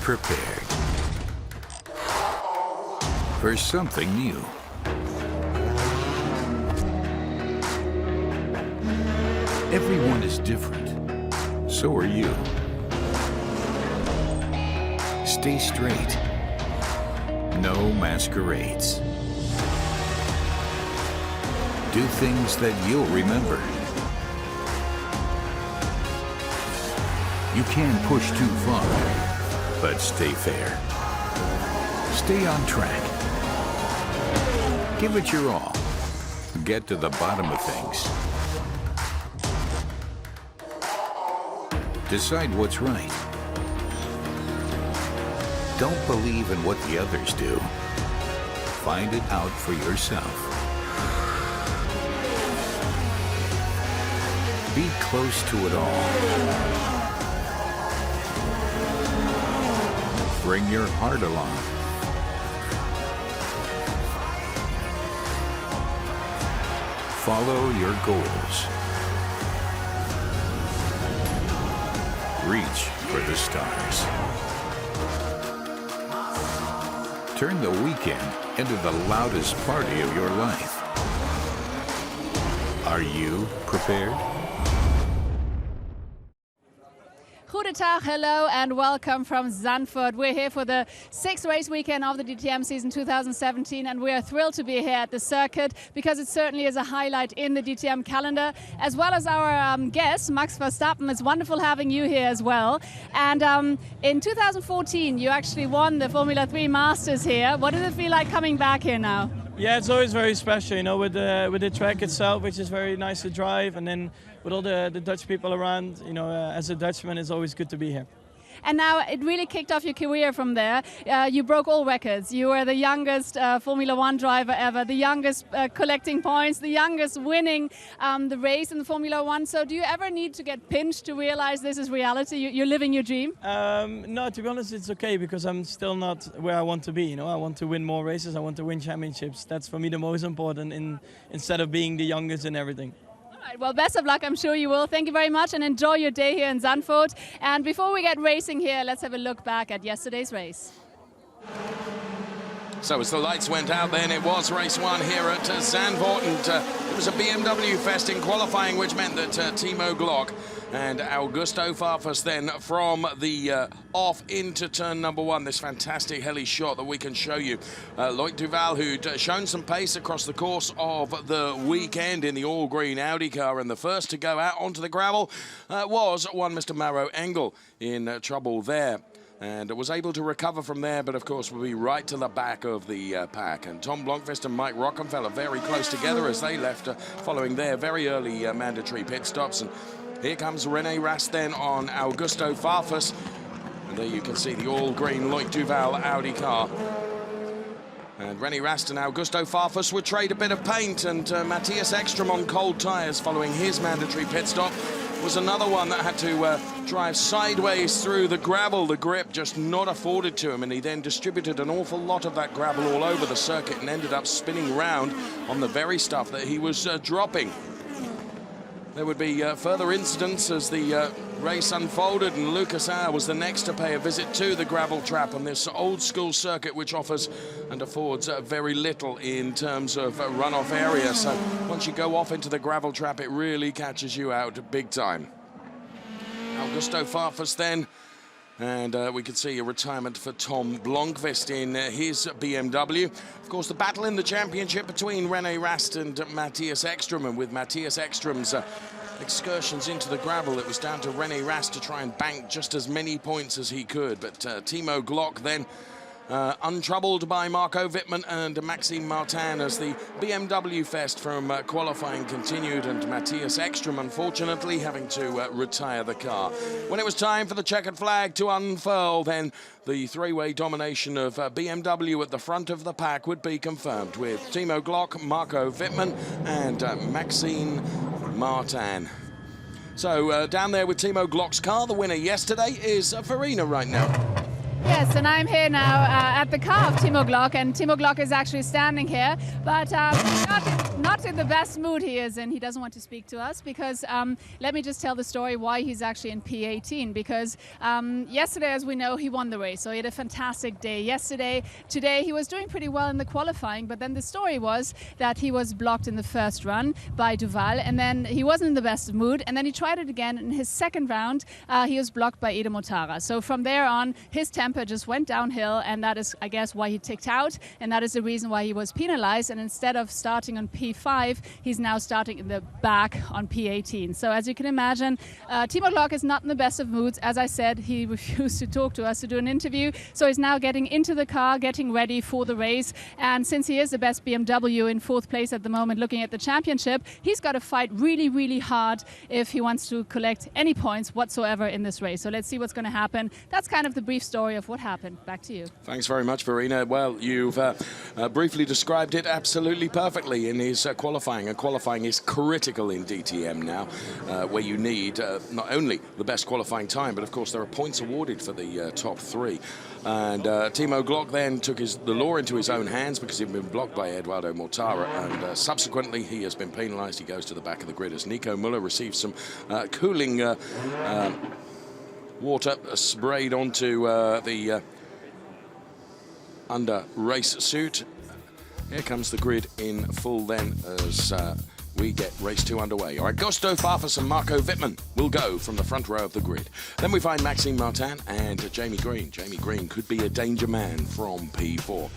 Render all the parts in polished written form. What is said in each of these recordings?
prepared for something new. Everyone is different. So are you. Stay straight. No masquerades. Do things that you'll remember. You can push too far, but stay fair. Stay on track. Give it your all. Get to the bottom of things. Decide what's right. Don't believe in what the others do. Find it out for yourself. Be close to it all. Bring your heart along. Follow your goals. Reach for the stars. Turn the weekend into the loudest party of your life. Are you prepared? Goedendag, hello and welcome from Zandvoort. We're here for the 6th race weekend of the DTM season 2017 and we are thrilled to be here at the circuit because it certainly is a highlight in the DTM calendar, as well as our guest, Max Verstappen. It's wonderful having you here as well. And in 2014 you actually won the Formula 3 Masters here. What does it feel like coming back here now? Yeah, it's always very special, you know, with the track itself, which is very nice to drive, and then with all the Dutch people around, you know, as a Dutchman, it's always good to be here. And now it really kicked off your career from there. You broke all records. You were the youngest Formula 1 driver ever, the youngest collecting points, the youngest winning the race in the Formula 1. So do you ever need to get pinched to realize this is reality? You're living your dream? No, to be honest, it's okay because I'm still not where I want to be. You know, I want to win more races. I want to win championships. That's for me the most important instead of being the youngest in everything. Right, well, best of luck, I'm sure you will. Thank you very much and enjoy your day here in Zandvoort. And before we get racing here, let's have a look back at yesterday's race. So as the lights went out then, it was race 1 here at Zandvoort, and it was a BMW Fest in qualifying, which meant that Timo Glock and Augusto FARFUS then from the off into turn number 1, this fantastic heli shot that we can show you. Loic Duval, who'd shown some pace across the course of the weekend in the all-green Audi car, and the first to go out onto the gravel was one Mr. Maro Engel in trouble there. And was able to recover from there, but of course will be right to the back of the pack. And Tom Blomqvist and Mike Rockenfeller very close together as they left following their very early mandatory pit stops. And here comes René Rast then on Augusto FARFUS. And there you can see the all-green Loic Duval Audi car. And René Rast and Augusto FARFUS would trade a bit of paint, and Mattias Ekström on cold tyres following his mandatory pit stop was another one that had to drive sideways through the gravel. The grip just not afforded to him, and he then distributed an awful lot of that gravel all over the circuit and ended up spinning round on the very stuff that he was dropping. There would be further incidents as the race unfolded, and Lucas Auer was the next to pay a visit to the gravel trap on this old school circuit, which offers and affords very little in terms of runoff area. So once you go off into the gravel trap, it really catches you out big time. Augusto FARFUS then, and we could see a retirement for Tom Blomqvist in his BMW. Of course, the battle in the championship between René Rast and Mattias Ekström, and with Mattias Ekström's excursions into the gravel, it was down to René Rast to try and bank just as many points as he could. But Timo Glock then untroubled by Marco Wittmann and Maxime Martin as the BMW Fest from qualifying continued, and Mattias Ekström unfortunately having to retire the car. When it was time for the checkered flag to unfurl, then the three-way domination of BMW at the front of the pack would be confirmed with Timo Glock, Marco Wittmann and Maxime Martin. So down there with Timo Glock's car, the winner yesterday is Farina right now. Yes, and I'm here now at the car of Timo Glock, and Timo Glock is actually standing here, but not in the best mood he is in. He doesn't want to speak to us because let me just tell the story why he's actually in P18, because yesterday, as we know, he won the race, so he had a fantastic day yesterday. Today he was doing pretty well in the qualifying, but then the story was that he was blocked in the first run by Duval, and then he wasn't in the best mood, and then he tried it again in his second round. He was blocked by Ede Motara. So from there on, his temper just went downhill, and that is, I guess, why he ticked out, and that is the reason why he was penalized. And instead of starting on P5, he's now starting in the back on P18. So as you can imagine, Timo Glock is not in the best of moods. As I said, he refused to talk to us to do an interview, so he's now getting into the car, getting ready for the race. And since he is the best BMW in 4th place at the moment, looking at the championship, he's got to fight really, really hard if he wants to collect any points whatsoever in this race. So let's see what's going to happen. That's kind of the brief story of what happened. Back to you. Thanks very much, Verena. Well, you've briefly described it absolutely perfectly in his qualifying. And qualifying is critical in DTM now, where you need not only the best qualifying time, but of course there are points awarded for the top 3. And Timo Glock then took the law into his own hands because he'd been blocked by Eduardo Mortara, and subsequently he has been penalized. He goes to the back of the grid as Nico Müller receives some cooling water sprayed onto the under race suit. Here comes the grid in full then as we get race 2 underway. Augusto FARFUS and Marco Wittmann will go from the front row of the grid. Then we find Maxime Martin and Jamie Green. Jamie Green could be a danger man from P4.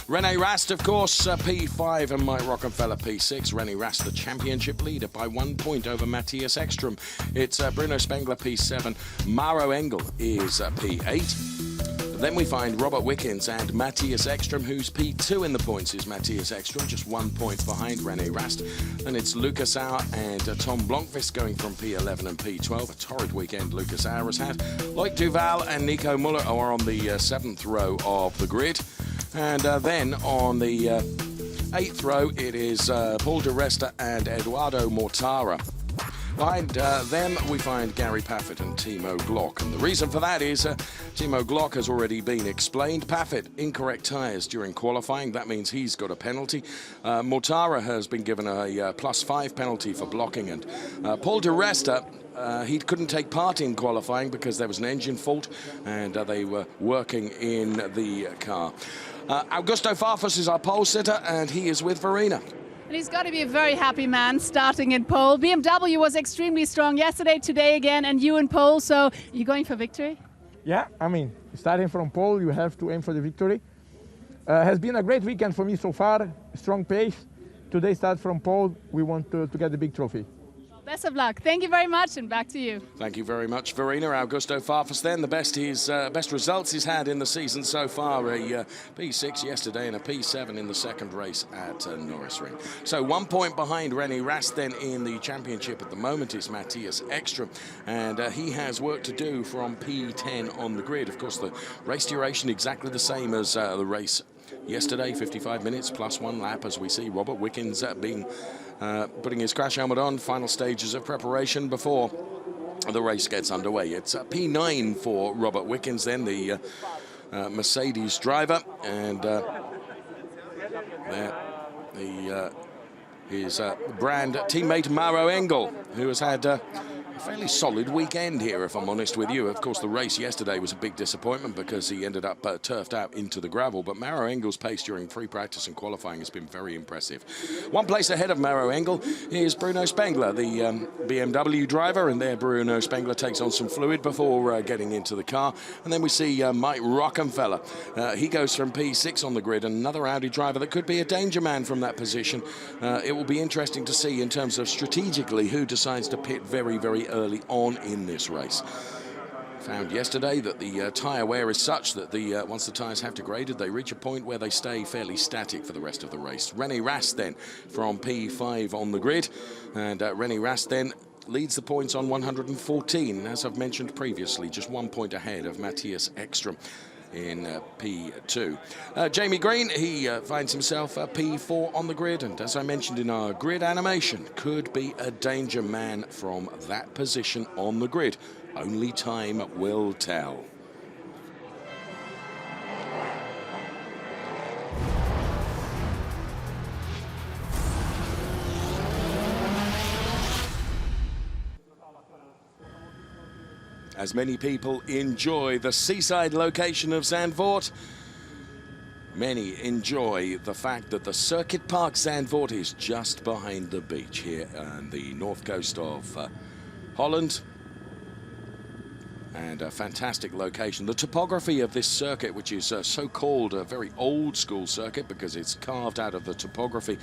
René Rast, of course, P5, and Mike Rockefeller P6. René Rast, the championship leader, by 1 point over Mattias Ekström. It's Bruno Spengler P7. Maro Engel is P8. Then we find Robert Wickens and Mattias Ekström, who's P2 in the points is Mattias Ekström, just 1 point behind René Rast. Then it's Lucas Auer and Tom Blomqvist going from P11 and P12. A torrid weekend Lucas Auer has had. Loic Duval and Nico Müller are on the 7th row of the grid. And then on the 8th row, it is Paul de Resta and Eduardo Mortara. Behind them, we find Gary PAFFETT and Timo Glock. And the reason for that is Timo Glock has already been explained. PAFFETT, incorrect tyres during qualifying. That means he's got a penalty. Mortara has been given a +5 penalty for blocking. And Paul de Resta, he couldn't take part in qualifying because there was an engine fault and they were working in the car. Augusto FARFUS is our pole sitter, and he is with Verena. And he's got to be a very happy man starting in pole. BMW was extremely strong yesterday, today again, and you in pole. So you going for victory? Yeah, I mean, starting from pole, you have to aim for the victory. Has been a great weekend for me so far, strong pace. Today start from pole, we want to get the big trophy. Best of luck. Thank you very much, and back to you. Thank you very much, Verena. Augusto FARFUS then, the best results he's had in the season so far. A P6 yesterday and a P7 in the second race at Norrisring. So 1 point behind René Rast then in the championship at the moment is Mattias Ekström. And he has work to do from P10 on the grid. Of course, the race duration exactly the same as the race yesterday, 55 minutes plus 1 lap, as we see Robert Wickens putting his crash helmet on, final stages of preparation before the race gets underway. It's P9 for Robert Wickens then, the Mercedes driver, and his brand teammate Maro Engel, who has had a fairly solid weekend here, if I'm honest with you. Of course, the race yesterday was a big disappointment because he ended up turfed out into the gravel, but Maro Engel's pace during free practice and qualifying has been very impressive. 1 place ahead of Maro Engel is Bruno Spengler, the BMW driver, and there Bruno Spengler takes on some fluid before getting into the car. And then we see Mike Rockefeller. He goes from P6 on the grid, and another Audi driver that could be a danger man from that position. It will be interesting to see in terms of strategically who decides to pit very, very early on in this race. Found yesterday that the tyre wear is such that once the tyres have degraded, they reach a point where they stay fairly static for the rest of the race. René Rast then from P5 on the grid, and René Rast then leads the points on 114, as I've mentioned previously, just 1 point ahead of Mattias Ekström in P2. Jamie Green, he finds himself P4 on the grid, and as I mentioned in our grid animation, could be a danger man from that position on the grid. Only time will tell. as many people enjoy the seaside location of Zandvoort, many enjoy the fact that the Circuit Park Zandvoort is just behind the beach here on the north coast of Holland. And a fantastic location. The topography of this circuit, which is so-called a very old school circuit because it's carved out of the topography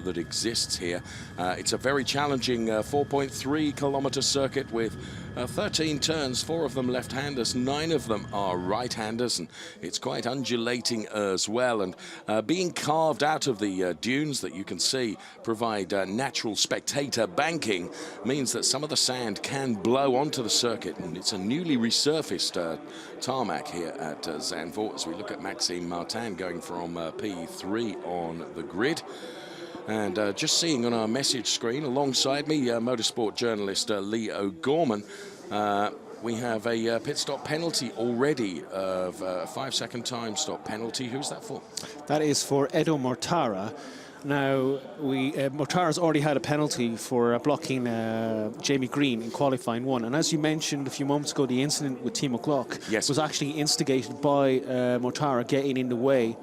that exists here. It's a very challenging 4.3 kilometer circuit with 13 turns, 4 of them left-handers, 9 of them are right-handers, and it's quite undulating as well. And being carved out of the dunes that you can see provide natural spectator banking means that some of the sand can blow onto the circuit, and it's a newly resurfaced tarmac here at Zandvoort as we look at Maxime Martin going from P3 on the grid. And just seeing on our message screen alongside me, motorsport journalist Lee O'Gorman, we have a pit stop penalty already of a 5-second time stop penalty. Who's that for? That is for Edo Mortara. Now, Mortara's already had a penalty for blocking Jamie Green in qualifying 1. And as you mentioned a few moments ago, the incident with Timo Glock was actually instigated by Mortara getting in the way.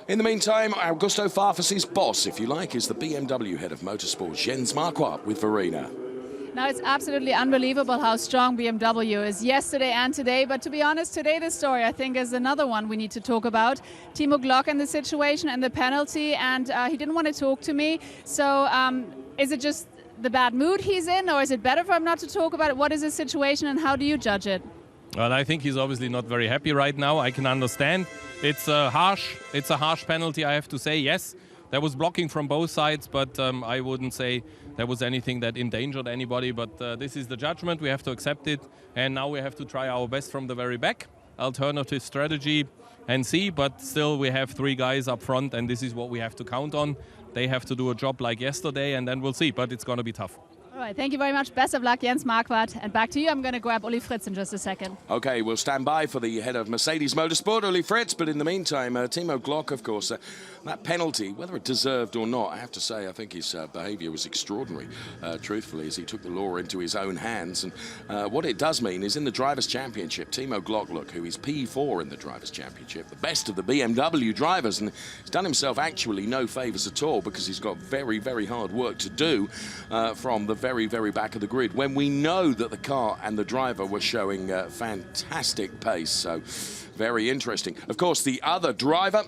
In the meantime, Augusto FARFUS' boss, if you like, is the BMW head of motorsport, Jens Marquardt, with Verena. Now, it's absolutely unbelievable how strong BMW is yesterday and today. But to be honest, today the story, I think, is another one we need to talk about. Timo Glock and the situation and the penalty. And he didn't want to talk to me. So is it just the bad mood he's in? Or is it better for him not to talk about it? What is the situation and how do you judge it? Well, I think he's obviously not very happy right now. I can understand. It's a harsh penalty, I have to say, yes. There was blocking from both sides, but I wouldn't say there was anything that endangered anybody. But this is the judgment. We have to accept it. And now we have to try our best from the very back. Alternative strategy and see. But still, we have 3 guys up front, and this is what we have to count on. They have to do a job like yesterday, and then we'll see. But it's going to be tough. All right, thank you very much. Best of luck, Jens Marquardt. And back to you. I'm going to grab Uli Fritz in just a second. Okay, we'll stand by for the head of Mercedes Motorsport, Uli Fritz. But in the meantime, Timo Glock, of course, that penalty, whether it deserved or not, I have to say, I think his behaviour was extraordinary, truthfully, as he took the law into his own hands. And what it does mean is in the Drivers' Championship, Timo Glock, look, who is P4 in the Drivers' Championship, the best of the BMW drivers, and he's done himself actually no favours at all because he's got very, very hard work to do from the very, very back of the grid when we know that the car and the driver were showing fantastic pace. So very interesting. Of course, the other driver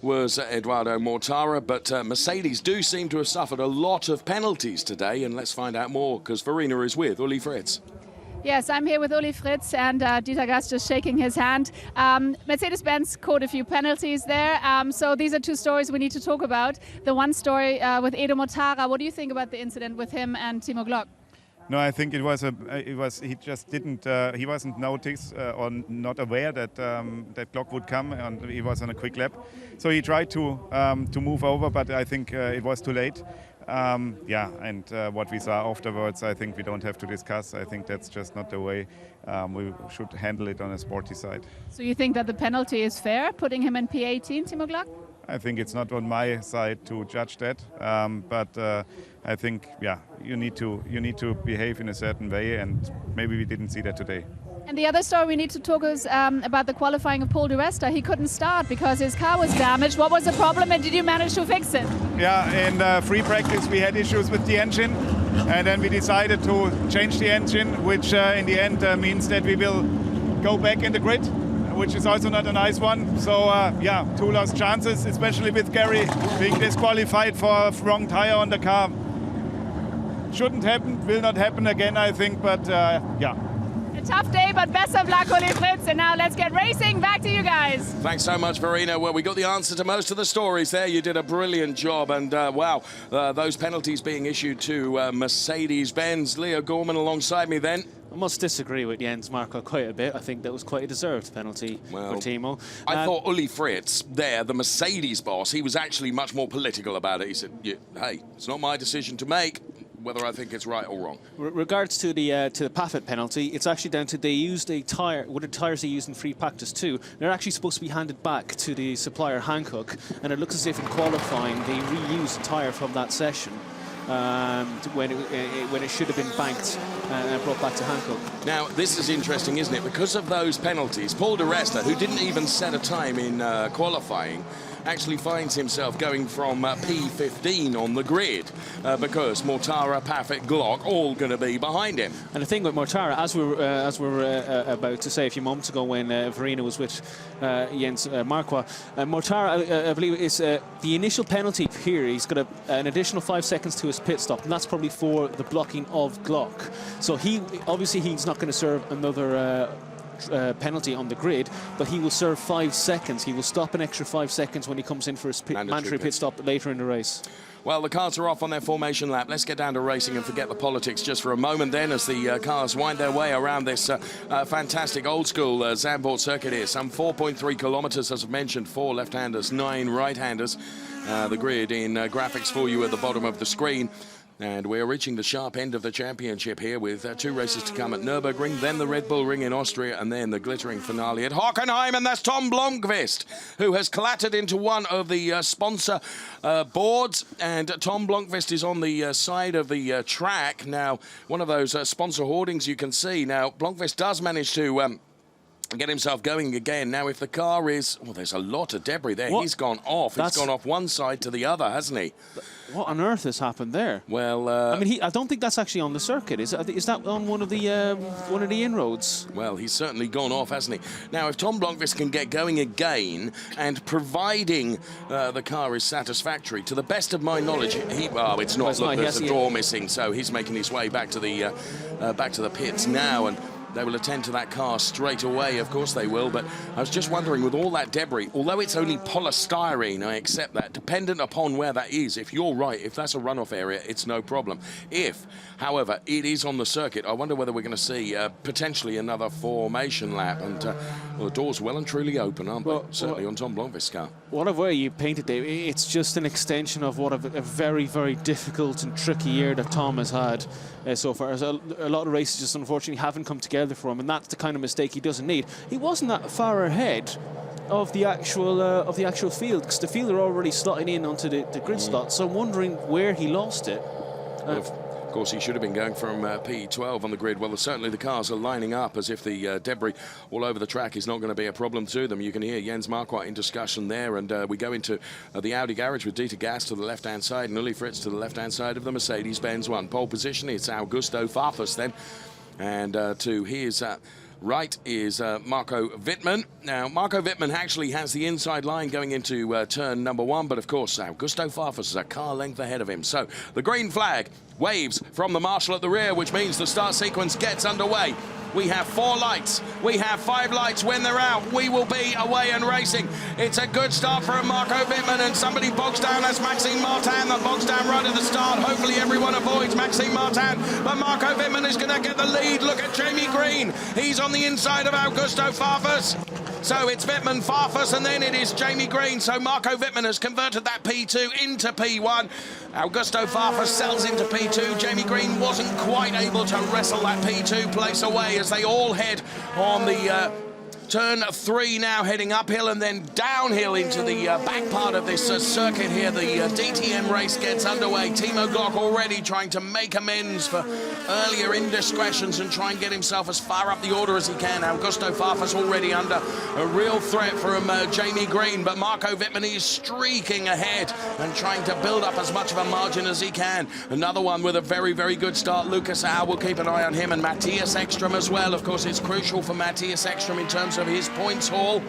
was Eduardo Mortara, but Mercedes do seem to have suffered a lot of penalties today, and let's find out more because Verena is with Uli Fritz. Yes, I'm here with Uli Fritz and Dieter Gast just shaking his hand. Mercedes-Benz caught a few penalties there. So these are 2 stories we need to talk about. The one story with Edo Mortara. What do you think about the incident with him and Timo Glock? No, I think he just didn't, he wasn't noticed or not aware that that Glock would come, and he was on a quick lap. So he tried to move over, but I think it was too late. Yeah, and what we saw afterwards, I think we don't have to discuss. I think that's just not the way we should handle it on a sporty side. So you think that the penalty is fair, putting him in P18, Timo Glock? I think it's not on my side to judge that, but I think, yeah, you need to behave in a certain way, and maybe we didn't see that today. And the other story we need to talk is about the qualifying of Paul di Resta. He couldn't start because his car was damaged. What was the problem, and did you manage to fix it? Yeah, in free practice we had issues with the engine, and then we decided to change the engine, which in the end means that we will go back in the grid, which is also not a nice one. So yeah, 2 lost chances, especially with Gary being disqualified for a wrong tire on the car. Shouldn't happen, will not happen again, I think, but yeah. A tough day, but best of luck, Uli Fritz. And now let's get racing. Back to you guys. Thanks so much, Verena. Well, we got the answer to most of the stories there. You did a brilliant job. And wow, those penalties being issued to Mercedes-Benz. Leo Gorman alongside me then. I must disagree with Jens Marquardt quite a bit. I think that was quite a deserved penalty for Timo. I thought Uli Fritz there, the Mercedes boss, he was actually much more political about it. He said, yeah, hey, it's not my decision to make whether I think it's right or wrong. Regards to the PAFFETT penalty, it's actually down to they used a tyre, what the tyres they used in free practice too. They're actually supposed to be handed back to the supplier Hankook, and it looks as if in qualifying they reused a tyre from that session. when it should have been banked and brought back to Hancock. Now, this is interesting, isn't it? Because of those penalties, Paul di Resta, who didn't even set a time in qualifying, actually finds himself going from P15 on the grid because Mortara, PAFFETT, Glock all going to be behind him. And the thing with Mortara, as we were about to say a few moments ago when Verena was with Jens Marquardt, Mortara, I believe, is the initial penalty here. He's got an additional 5 seconds to his pit stop, and that's probably for the blocking of Glock. So obviously he's not going to serve another penalty on the grid, but he will serve 5 seconds. He will stop an extra 5 seconds when he comes in for his mandatory pit stop later in the race. Well, the cars are off on their formation lap. Let's get down to racing and forget the politics just for a moment then as the cars wind their way around this fantastic old-school Zandvoort circuit here. Some 4.3 kilometers, as I've mentioned, 4 left-handers, 9 right-handers. The grid in graphics for you at the bottom of the screen. And we're reaching the sharp end of the championship here with 2 races to come at Nürburgring, then the Red Bull Ring in Austria, and then the glittering finale at Hockenheim. And that's Tom Blomqvist, who has clattered into one of the sponsor boards. And Tom Blomqvist is on the side of the track. Now, one of those sponsor hoardings you can see. Now, Blomqvist does manage to get himself going again. Now, if the car is... Well, there's a lot of debris there. What? He's gone off. He's gone off one side to the other, hasn't he? What on earth has happened there? Well, I mean, I don't think that's actually on the circuit. Is that on one of the inroads? Well, he's certainly gone off, hasn't he? Now, if Tom Blomqvist can get going again, and providing the car is satisfactory, to the best of my knowledge, it's not. Look, there's a door missing, so he's making his way back to the pits now, and they will attend to that car straight away. Of course they will, but I was just wondering, with all that debris, although it's only polystyrene, I accept that, dependent upon where that is. If you're right, if that's a runoff area, it's no problem. If, however, it is on the circuit, I wonder whether we're going to see potentially another formation lap. And well, the door's well and truly open, aren't they? Certainly on Tom Blomqvist's car. Whatever way you painted it, it's just an extension of what a very, very difficult and tricky year that Tom has had so far. A lot of races just unfortunately haven't come together for him, and that's the kind of mistake he doesn't need. He wasn't that far ahead of the actual field, because the field are already slotting in onto the grid slot. So I'm wondering where he lost it. Of course, he should have been going from P12 on the grid. Well, certainly the cars are lining up as if the debris all over the track is not going to be a problem to them. You can hear Jens Marquardt in discussion there, and we go into the Audi garage with Dieter Gas to the left-hand side and Uli Fritz to the left-hand side of the Mercedes-Benz one. Pole position, it's Augusto FARFUS then, and to his right is Marco Wittmann. Now, Marco Wittmann actually has the inside line going into turn number 1, but of course, Augusto FARFUS is a car length ahead of him. So the green flag waves from the marshal at the rear, which means the start sequence gets underway. We have 4 lights. We have 5 lights. When they're out, we will be away and racing. It's a good start for Marco Wittmann, and somebody bogs down as Maxime Martin. That bogs down right at the start. Hopefully everyone avoids Maxime Martin, but Marco Wittmann is going to get the lead. Look at Jamie Green. He's on the inside of Augusto FARFUS. So it's Wittmann, FARFUS, and then it is Jamie Green. So Marco Wittmann has converted that P2 into P1. Augusto FARFUS sells into P2. Jamie Green wasn't quite able to wrestle that P2 place away as they all head on the turn 3 now, heading uphill and then downhill into the back part of this circuit here. The DTM race gets underway. Timo Glock already trying to make amends for earlier indiscretions and try and get himself as far up the order as he can. Augusto FARFUS already under a real threat from Jamie Green, but Marco Wittmann is streaking ahead and trying to build up as much of a margin as he can. Another one with a very, very good start. Lucas Auer, will keep an eye on him, and Mattias Ekström as well. Of course, it's crucial for Mattias Ekström in terms of his points haul,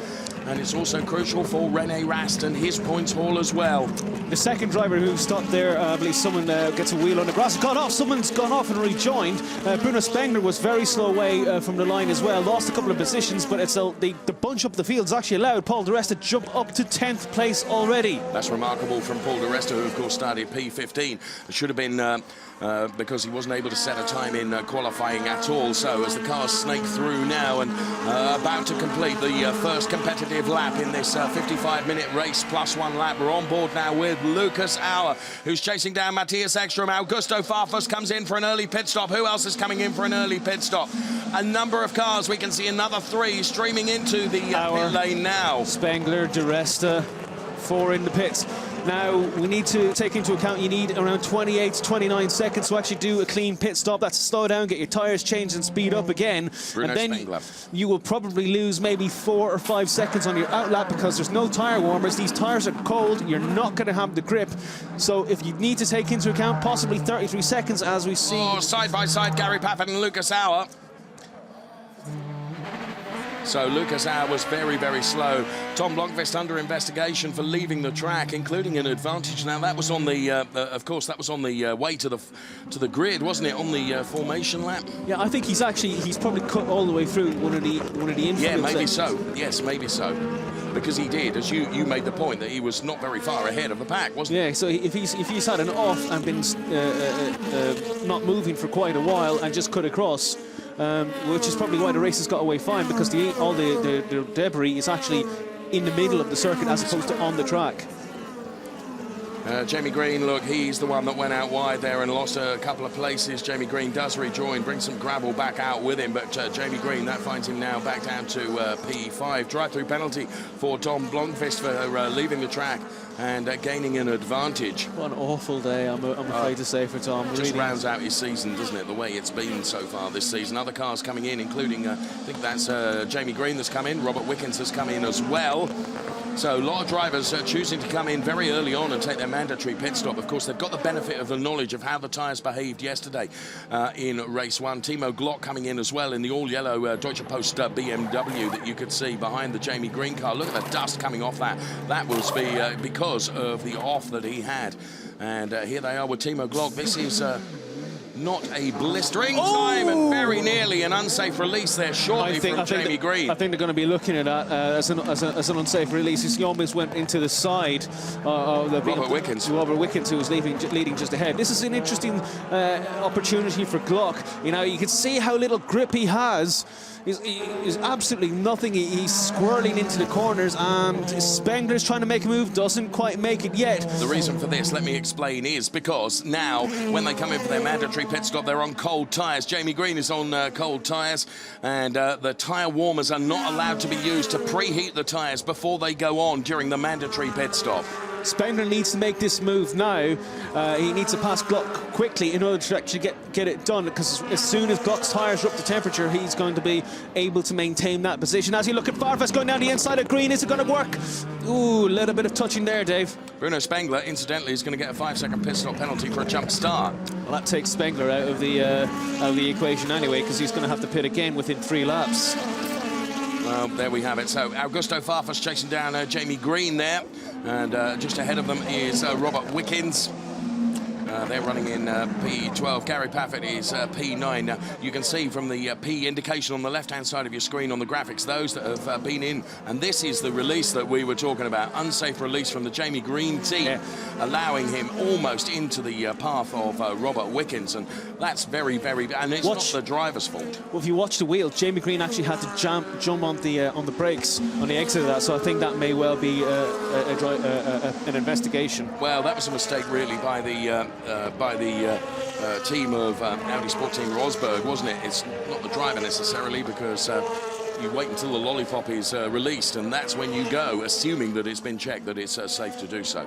and it's also crucial for René Rast and his points haul as well. The second driver who stopped there, I believe someone gets a wheel on the grass, got off, someone's gone off and rejoined. Bruno Spengler was very slow away from the line as well, lost a couple of positions, but it's the bunch up the field has actually allowed Paul di Resta to jump up to 10th place already. That's remarkable from Paul di Resta, who of course started P15. It should have been because he wasn't able to set a time in qualifying at all. So as the cars snake through now and about to complete the first competitive lap in this 55-minute race plus 1 lap, we're on board now with Lucas Auer, who's chasing down Mattias Ekström. Augusto FARFUS comes in for an early pit stop. Who else is coming in for an early pit stop? A number of cars. We can see another 3 streaming into the pit lane now. Spengler, di Resta, 4 in the pits. Now, we need to take into account you need around 28 to 29 seconds to actually do a clean pit stop. That's to slow down, get your tyres changed and speed up again. Bruno and then Spengler. you will probably lose maybe 4 or 5 seconds on your out lap because there's no tyre warmers. These tyres are cold. You're not going to have the grip. So if you need to take into account possibly 33 seconds as we see. Oh, side by side, Gary Paffett and Lucas Auer. So Lucas Auer was very, very slow. Tom Blomqvist under investigation for leaving the track, including an advantage. Now that was on the, of course, that was on the way to the grid, wasn't it? On the formation lap. Yeah, I think he's probably cut all the way through one of the infamous. Yeah, maybe so. Yes, maybe so. Because he did, as you made the point, that he was not very far ahead of the pack, wasn't he? Yeah, so if he's had an off and been not moving for quite a while and just cut across, which is probably why the race has got away fine, because all the debris is actually in the middle of the circuit as opposed to on the track. Jamie Green, look, he's the one that went out wide there and lost a couple of places. Jamie Green does rejoin, bring some gravel back out with him, but Jamie Green, that finds him now back down to P5. Drive-through penalty for Tom Blomqvist for leaving the track and gaining an advantage. What an awful day, I'm afraid to say, for Tom. Just really rounds out his season, doesn't it, the way it's been so far this season. Other cars coming in, including, I think that's Jamie Green that's come in. Robert Wickens has come in as well. So a lot of drivers choosing to come in very early on and take their mandatory pit stop. Of course, they've got the benefit of the knowledge of how the tyres behaved yesterday in race 1. Timo Glock coming in as well in the all-yellow Deutsche Post BMW that you could see behind the Jamie Green car. Look at the dust coming off that. That will be because of the off that he had. And here they are with Timo Glock. This is not a blistering time, and very nearly an unsafe release there shortly from Jamie Green. I think they're going to be looking at that as an unsafe release. He almost went into the side of the Robert Wickens. Robert Wickens, who was leading just ahead. This is an interesting opportunity for Glock. You know, you can see how little grip he has. He's absolutely nothing. He's squirreling into the corners, and Spengler's trying to make a move, doesn't quite make it yet. The reason for this, let me explain, is because now, when they come in for their mandatory pit stop, they're on cold tyres. Jamie Green is on cold tyres, and the tyre warmers are not allowed to be used to preheat the tyres before they go on during the mandatory pit stop. Spengler needs to make this move now. He needs to pass Glock quickly in order to actually get it done, because as soon as Glock's tyres are up to temperature, he's going to be able to maintain that position. As you look at Farfus going down the inside of Green, is it going to work? Ooh, a little bit of touching there, Dave. Bruno Spengler, incidentally, is going to get a 5-second pit stop penalty for a jump start. Well, that takes Spengler out of the equation anyway, because he's going to have to pit again within 3 laps. Well, there we have it. So Augusto FARFUS chasing down Jamie Green there, and just ahead of them is Robert Wickens. They're running in P12. Gary Paffett is P9. Now, you can see from the P indication on the left-hand side of your screen on the graphics, those that have been in. And this is the release that we were talking about. Unsafe release from the Jamie Green team, allowing him almost into the path of Robert Wickens. And that's very, very... And it's not the driver's fault. Well, if you watch the wheel, Jamie Green actually had to jump on the brakes on the exit of that. So I think that may well be an investigation. Well, that was a mistake, really, by the team of Audi Sport Team Rosberg, wasn't it? It's not the driver necessarily, because you wait until the lollipop is released, and that's when you go, assuming that it's been checked that it's safe to do so.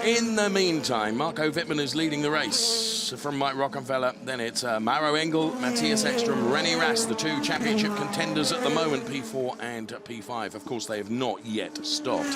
In the meantime, Marco Wittmann is leading the race from Mike Rockenfeller. Then it's Mauro Engel, Mattias Ekström, René Rast, the 2 championship contenders at the moment, P4 and P5. Of course, they have not yet stopped.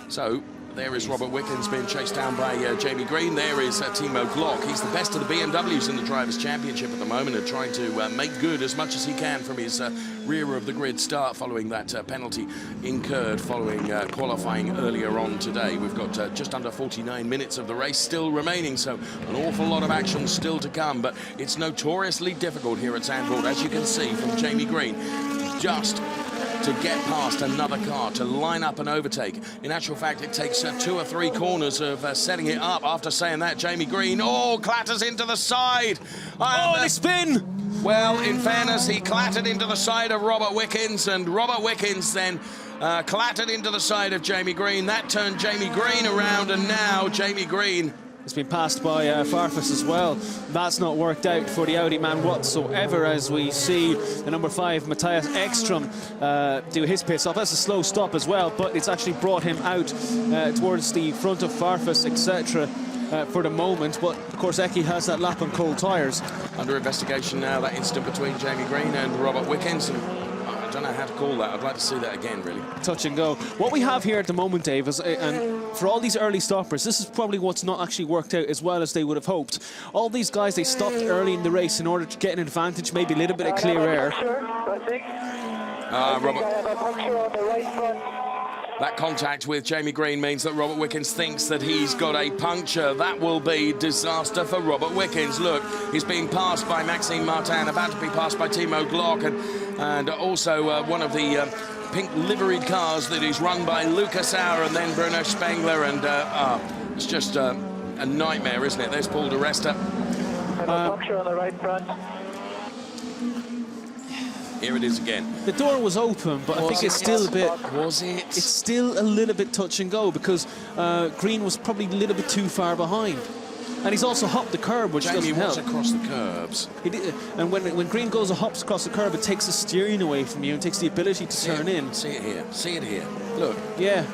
So there is Robert Wickens being chased down by Jamie Green. There is Timo Glock. He's the best of the BMWs in the Drivers' Championship at the moment, and trying to make good as much as he can from his rear of the grid start following that penalty incurred following qualifying earlier on today. We've got just under 49 minutes of the race still remaining, so an awful lot of action still to come, but it's notoriously difficult here at Zandvoort, as you can see from Jamie Green. Just to get past another car, to line up and overtake. In actual fact, it takes 2 or 3 corners of setting it up. After saying that, Jamie Green, clatters into the side. They spin! Well, in fairness, he clattered into the side of Robert Wickens, and Robert Wickens then clattered into the side of Jamie Green. That turned Jamie Green around, and now Jamie Green It's been passed by Farfus as well. That's not worked out for the Audi man whatsoever, as we see the number 5, Mattias Ekström, do his pit stop. That's a slow stop as well, but it's actually brought him out towards the front of Farfus, etc. For the moment, but of course Eki has that lap on cold tyres. Under investigation now, that incident between Jamie Green and Robert Wickens. And I don't know how to call that. I'd like to see that again, really. Touch and go. What we have here at the moment, Dave, is, and for all these early stoppers, this is probably what's not actually worked out as well as they would have hoped. All these guys, they stopped early in the race in order to get an advantage, maybe a little bit of clear air. Robert. That contact with Jamie Green means that Robert Wickens thinks that he's got a puncture. That will be disaster for Robert Wickens. Look, he's being passed by Maxime Martin, about to be passed by Timo Glock, and also one of the pink liveried cars that is run by Lucas Auer and then Bruno Spengler, and it's just a nightmare, isn't it? There's Paul di Resta. Puncture on the right front. Here it is again. The door was open, but I think it's still a bit... Was it? It's still a little bit touch and go, because Green was probably a little bit too far behind. And he's also hopped the curb, which doesn't help. Jamie was across the curbs. He did, and when Green goes and hops across the curb, it takes the steering away from you and takes the ability to turn in. See it here. See it here. Look. Yeah.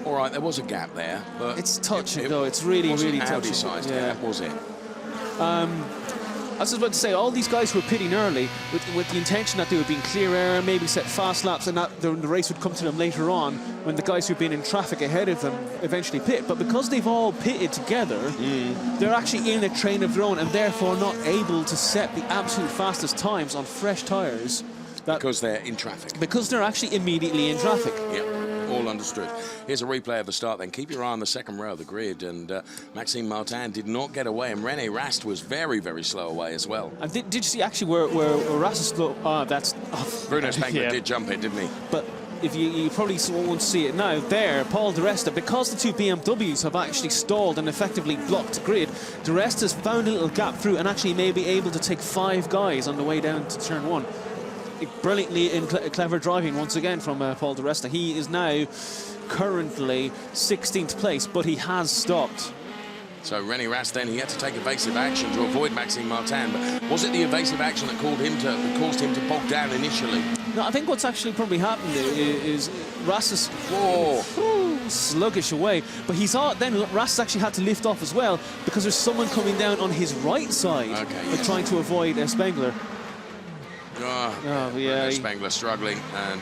All right, there was a gap there, but... It's touch and go. It's really, really touch and go. Yeah. Was it? I was just about to say, all these guys who were pitting early with the intention that they would be in clear air, maybe set fast laps, and that the race would come to them later on when the guys who've been in traffic ahead of them eventually pit. But because they've all pitted together, they're actually in a train of their own and therefore not able to set the absolute fastest times on fresh tyres. Because they're in traffic. Because they're actually immediately in traffic. Yep. All understood. Here's a replay of the start then. Keep your eye on the second row of the grid, and Maxime Martin did not get away, and René Rast was very, very slow away as well. And did you see actually where Rast is slow? That's... Bruno Spengler did jump it, didn't he? But if you probably won't see it now, there, Paul di Resta, because the two BMWs have actually stalled and effectively blocked the grid, di Resta's found a little gap through and actually may be able to take 5 guys on the way down to turn 1. Brilliantly and clever driving once again from Paul di Resta. He is now currently 16th place, but he has stopped. So René Rast then, he had to take evasive action to avoid Maxime Martin. But was it the evasive action that caused him to bog down initially? No, I think what's actually probably happened is Rast is sluggish away, but he's then Rast actually had to lift off as well because there's someone coming down on his right side, trying to avoid Spengler. Yeah. Spengler struggling and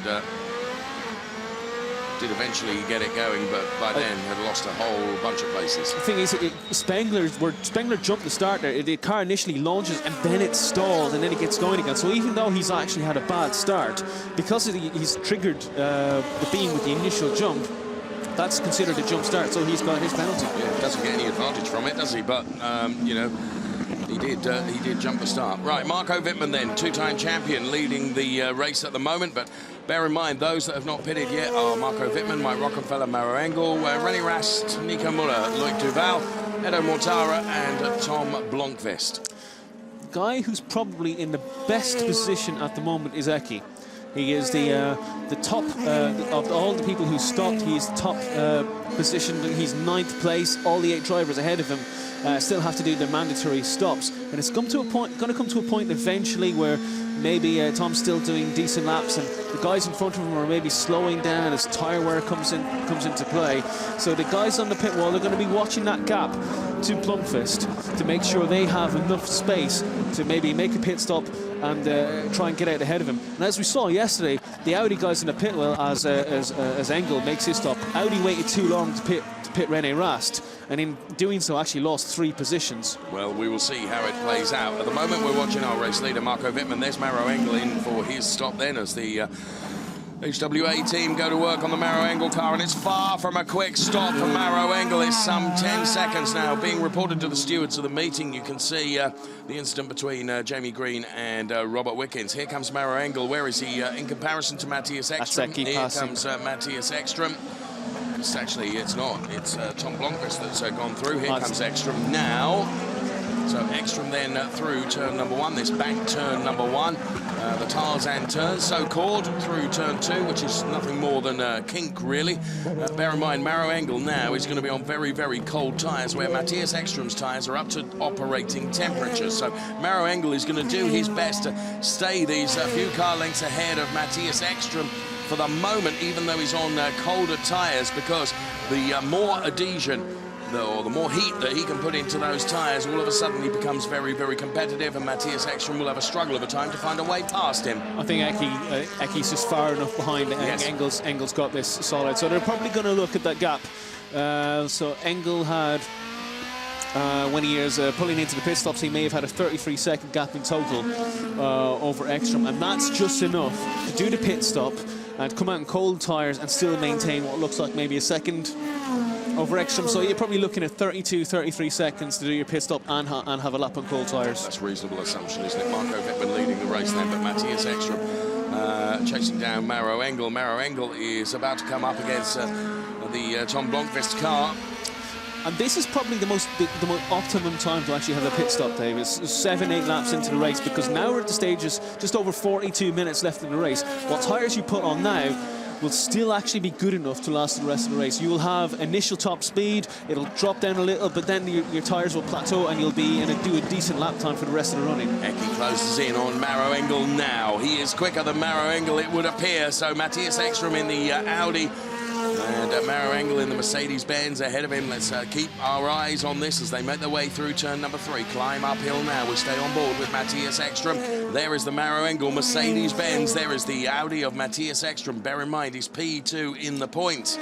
did eventually get it going, but by then had lost a whole bunch of places. The thing is, Spengler jumped the start there. The car initially launches and then it stalled and then it gets going again. So even though he's actually had a bad start, because he's triggered the beam with the initial jump, that's considered a jump start, so he's got his penalty. Yeah, doesn't get any advantage from it, does he? But, you know, he did jump the start. Right, Marco Wittmann then, 2-time champion, leading the race at the moment. But bear in mind, those that have not pitted yet are Marco Wittmann, Mike Rockenfeller, Maro Engel, René Rast, Nico Muller, Loic Duval, Edo Mortara, and Tom Blomqvist. The guy who's probably in the best position at the moment is Eki. He is the top of all the people who stopped. He's top position. He's 9th place. All the 8 drivers ahead of him still have to do their mandatory stops, and it's going to come to a point eventually where maybe Tom's still doing decent laps, and the guys in front of him are maybe slowing down as tyre wear comes into play. So the guys on the pit wall are going to be watching that gap to Blomqvist to make sure they have enough space to maybe make a pit stop and try and get out ahead of him. And as we saw yesterday, the Audi guys in the pit well, as Engel makes his stop, Audi waited too long to pit René Rast, and in doing so actually lost 3 positions. Well, we will see how it plays out. At the moment, we're watching our race leader, Marco Wittmann. There's Maro Engel in for his stop then as the HWA team go to work on the Maro Engel car, and it's far from a quick stop for Maro Engel. It's some 10 seconds now. Being reported to the stewards of the meeting, you can see the incident between Jamie Green and Robert Wickens. Here comes Maro Engel. Where is he in comparison to Mattias Ekström? Here comes Mattias Ekström. Actually, it's not. It's Tom Blomqvist that's gone through. Here comes Ekström now. So Ekström then through turn number 1, this back turn number 1. the Tarzan turn, so-called, through turn 2, which is nothing more than a kink, really. Bear in mind, Maro Engel now is going to be on very, very cold tyres, where Mattias Ekström's tyres are up to operating temperatures. So Maro Engel is going to do his best to stay these few car lengths ahead of Mattias Ekström for the moment, even though he's on colder tyres, because the more adhesion or the more heat that he can put into those tyres, all of a sudden he becomes very, very competitive, and Mattias Ekström will have a struggle of a time to find a way past him. I think Eki's just far enough behind. Yes. Engel's got this solid, so they're probably going to look at that gap. So Engel had, when he is pulling into the pit stops, he may have had a 33-second gap in total over Ekström, and that's just enough to do the pit stop and come out in cold tyres and still maintain what looks like maybe a second over Ekström. So you're probably looking at 32, 33 seconds to do your pit stop and have a lap on cold tyres. That's a reasonable assumption, isn't it? Marco Wittmann leading the race then, but Mattias Ekström chasing down Maro Engel. Maro Engel is about to come up against the Tom Blomqvist car. And this is probably the most optimum time to actually have a pit stop, Dave. It's 7-8 laps into the race, because now we're at the stages just over 42 minutes left in the race. What tyres you put on now will still actually be good enough to last the rest of the race. You will have initial top speed, it'll drop down a little, but then your tyres will plateau and you'll be do a decent lap time for the rest of the running. Eki closes in on Maro Engel now. He is quicker than Maro Engel, it would appear. So Mattias Ekström in the Audi, and Maro Engel in the Mercedes-Benz ahead of him. Let's keep our eyes on this as they make their way through turn number 3. Climb uphill now. We stay on board with Mattias Ekström. There is the Maro Engel Mercedes-Benz. There is the Audi of Mattias Ekström. Bear in mind, he's P2 in the points.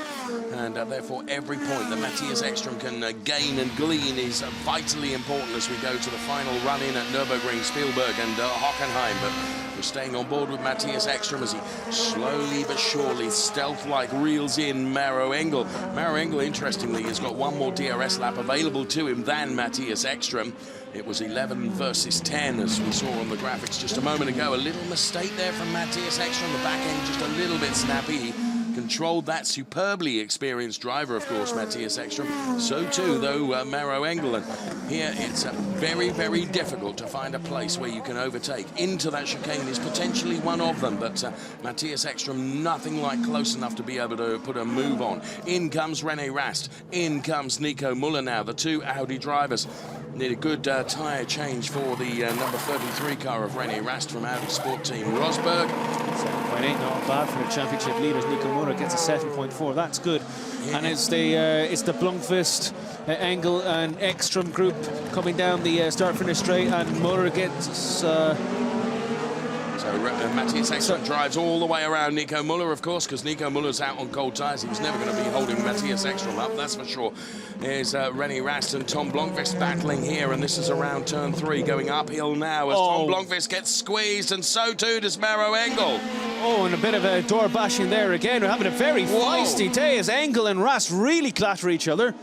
And therefore, every point that Mattias Ekström can gain and glean is vitally important as we go to the final run-in at Nürburgring, Spielberg and Hockenheim. But we're staying on board with Mattias Ekström as he slowly but surely, stealth-like, reels in Maro Engel. Maro Engel, interestingly, has got one more DRS lap available to him than Mattias Ekström. It was 11 versus 10, as we saw on the graphics just a moment ago. A little mistake there from Mattias Ekström. The back end just a little bit snappy. He controlled that superbly experienced driver, of course, Mattias Ekström. So too, though, Maro Engel. And here it's very, very difficult to find a place where you can overtake. Into that chicane is potentially one of them, but Mattias Ekström, nothing like close enough to be able to put a move on. In comes René Rast. In comes Nico Müller now, the two Audi drivers. Need a good tyre change for the number 33 car of René Rast from Audi Sport Team Rosberg. 7.8, not bad for the championship leaders. Nico Müller gets a 7.4. That's good. Yeah. And it's the Blomqvist, Engel and Ekström group coming down the start-finish straight, and Müller gets. Mattias Ekström drives all the way around Nico Müller, of course, because Nico Müller's out on cold tyres. He was never going to be holding Mattias Ekström up, that's for sure. Here's René Rast and Tom Blomqvist battling here, and this is around turn 3, going uphill now as Tom Blomqvist gets squeezed, and so too does Maro Engel. Oh, and a bit of a door bashing there again. We're having a very feisty day as Engel and Rast really clatter each other.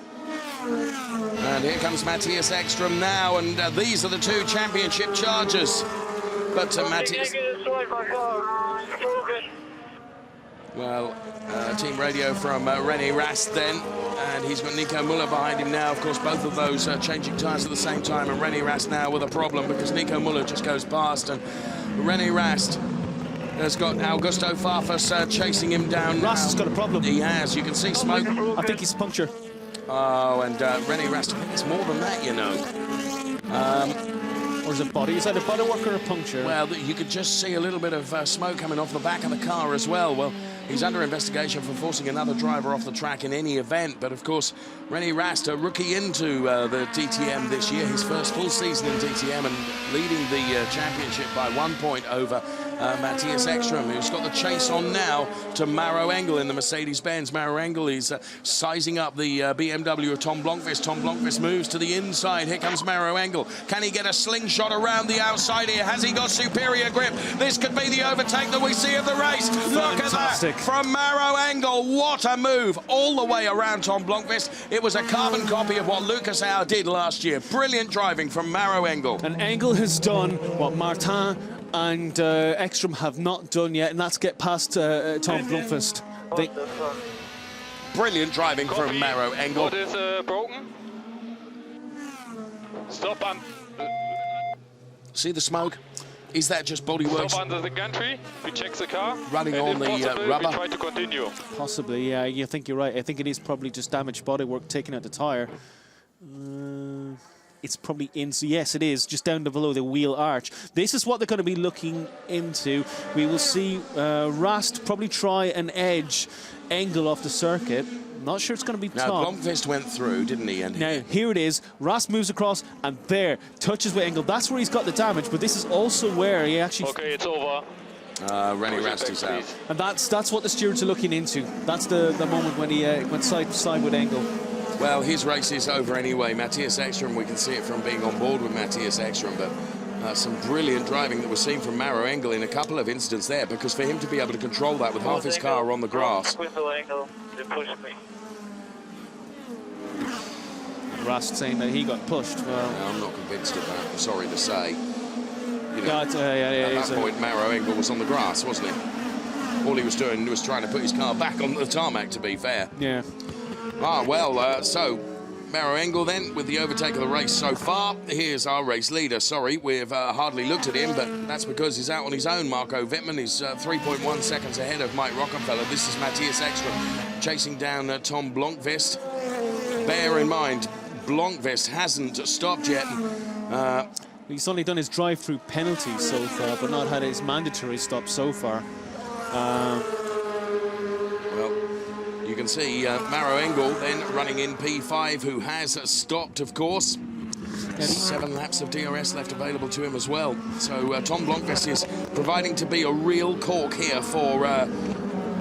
And here comes Mattias Ekström now, and these are the two championship chargers. But Mattias... Well, team radio from René Rast then, and he's got Nico Müller behind him now. Of course, both of those changing tyres at the same time, and René Rast now with a problem because Nico Müller just goes past, and René Rast has got Augusto FARFUS chasing him down. Rast has got a problem. He has. You can see smoke. I think he's punctured. Oh, and René Rast, I think it's more than that, you know. Or is it body? Is that a body work or a puncture? Well, you could just see a little bit of smoke coming off the back of the car as well. Well, he's under investigation for forcing another driver off the track in any event. But, of course, René Rast, a rookie into the DTM this year, his first full season in DTM, and leading the championship by 1 point over Mattias Ekström, who's got the chase on now to Maro Engel in the Mercedes-Benz. Maro Engel is sizing up the BMW of Tom Blomqvist. Tom Blomqvist moves to the inside. Here comes Maro Engel. Can he get a slingshot around the outside here? Has he got superior grip? This could be the overtake that we see of the race. Look at that from Maro Engel. What a move all the way around Tom Blomqvist. It was a carbon copy of what Lucas Auer did last year. Brilliant driving from Maro Engel. And Engel has done what Martin and Ekström have not done yet, and that's get past Tom Blomqvist. Brilliant driving from Maro Engel. What is broken? Stop. See the smoke? Is that just bodywork? Stop under the gantry. We check the car. Running and on the rubber. We try to continue. Possibly, yeah. You think you're right. I think it is probably just damaged bodywork taking out the tyre. It's probably in. So yes, it is just down below the wheel arch. This is what they're going to be looking into. We will see Rast probably try and edge Engel off the circuit. Not sure it's going to be Now, top. Blomqvist went through, didn't he? And Now, here it is. Rast moves across, and there, touches with Engel. That's where he's got the damage, but this is also where he actually... Okay, it's over. Rennie Rast is out. And that's what the stewards are looking into. That's the moment when he went side to side with Engel. Well, his race is over anyway. Mattias Ekström, we can see it from being on board with Mattias Ekström, but some brilliant driving that was seen from Maro Engel in a couple of incidents there, because for him to be able to control that with half his car on the grass. Rast saying that he got pushed. Well, no, I'm not convinced of that, I'm sorry to say. You know, at that point, Maro Engel was on the grass, wasn't he? All he was doing was trying to put his car back on the tarmac, to be fair. Yeah. So Maro Engel then with the overtake of the race so far. Here's our race leader. Sorry, we've hardly looked at him, but that's because he's out on his own. Marco Wittmann is 3.1 seconds ahead of Mike Rockenfeller. This is Mattias Ekström chasing down Tom Blomqvist. Bear in mind, Blomqvist hasn't stopped yet. He's only done his drive-through penalty so far, but not had his mandatory stop so far. You can see Maro Engel then running in P5, who has stopped, of course. 7 laps of DRS left available to him as well. So Tom Blomqvist is proving to be a real cork here for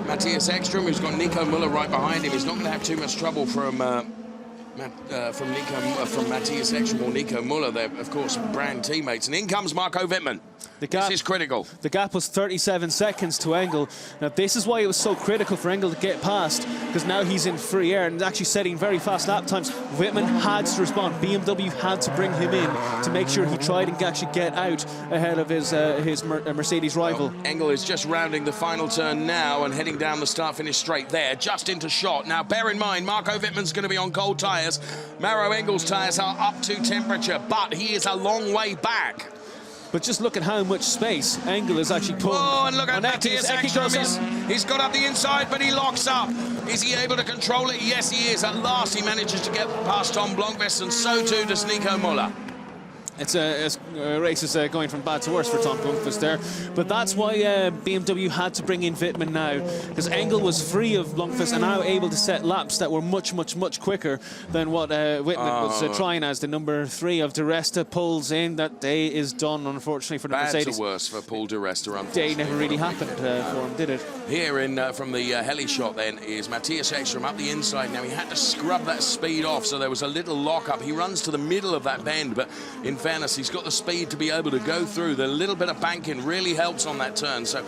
Mattias Ekström, who's got Nico Müller right behind him. He's not going to have too much trouble from Mattias Ekström or Nico Müller. They're, of course, brand teammates. And in comes Marco Wittmann. This is critical. The gap was 37 seconds to Engel. Now, this is why it was so critical for Engel to get past, because now he's in free air and actually setting very fast lap times. Wittmann had to respond. BMW had to bring him in to make sure he tried and actually get out ahead of his Mercedes rival. Well, Engel is just rounding the final turn now and heading down the start-finish straight there, just into shot. Now, bear in mind, Marco Wittmann's going to be on cold tyres. Maro Engel's tyres are up to temperature, but he is a long way back. But just look at how much space Engel is actually pulling. Oh, and look at Mattias Ekström. He's got up the inside, but he locks up. Is he able to control it? Yes, he is. At last, he manages to get past Tom Blomqvist, and so too does Nico Müller. It's a race is going from bad to worse for Tom Blomqvist there. But that's why BMW had to bring in Wittmann now, because Engel was free of Blomqvist and now able to set laps that were much quicker than what Wittmann was trying as. The number 3 of De Resta pulls in. That day is done, unfortunately, for the Mercedes. Bad to worse for Paul De Resta, Day unfortunately. never really happened for him, did it? Here from the heli shot then is Mattias Ekström up the inside. Now, he had to scrub that speed off, so there was a little lock-up. He runs to the middle of that bend, but in fairness, he's got the speed to be able to go through. The little bit of banking really helps on that turn. So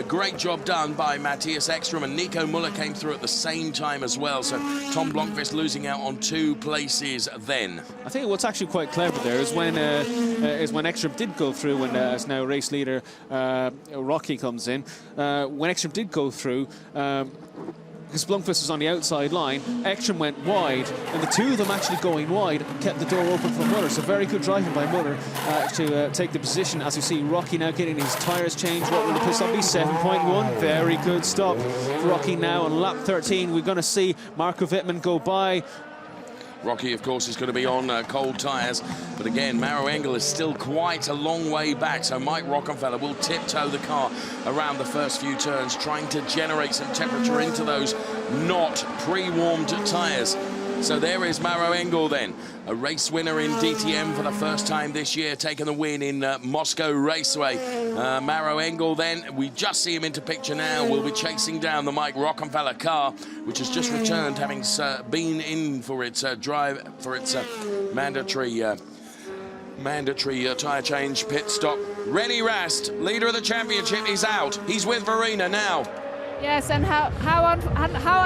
great job done by Mattias Ekström, and Nico Müller came through at the same time as well. So Tom Blomqvist losing out on 2 places then. I think what's actually quite clever there is when Ekström did go through, when as now race leader Rocky comes in. When Ekström did go through, because Blomqvist was on the outside line, Ekström went wide, and the two of them actually going wide kept the door open for Müller. So very good driving by Müller to take the position. As you see, Rocky now getting his tyres changed. What will the pit stop be? 7.1. Very good stop for Rocky now on lap 13. We're going to see Marco Wittmann go by. Rocky, of course, is going to be on cold tyres. But again, Maro Engel is still quite a long way back. So Mike Rockenfeller will tiptoe the car around the first few turns, trying to generate some temperature into those not pre-warmed tyres. So there is Maro Engel then, a race winner in DTM for the first time this year, taking the win in Moscow Raceway. Maro Engel then, we just see him into picture now, will be chasing down the Mike Rockenfeller car, which has just returned, having been in for its mandatory tyre change pit stop. Rennie Rast, leader of the championship, is out. He's with Verena now. Yes, and how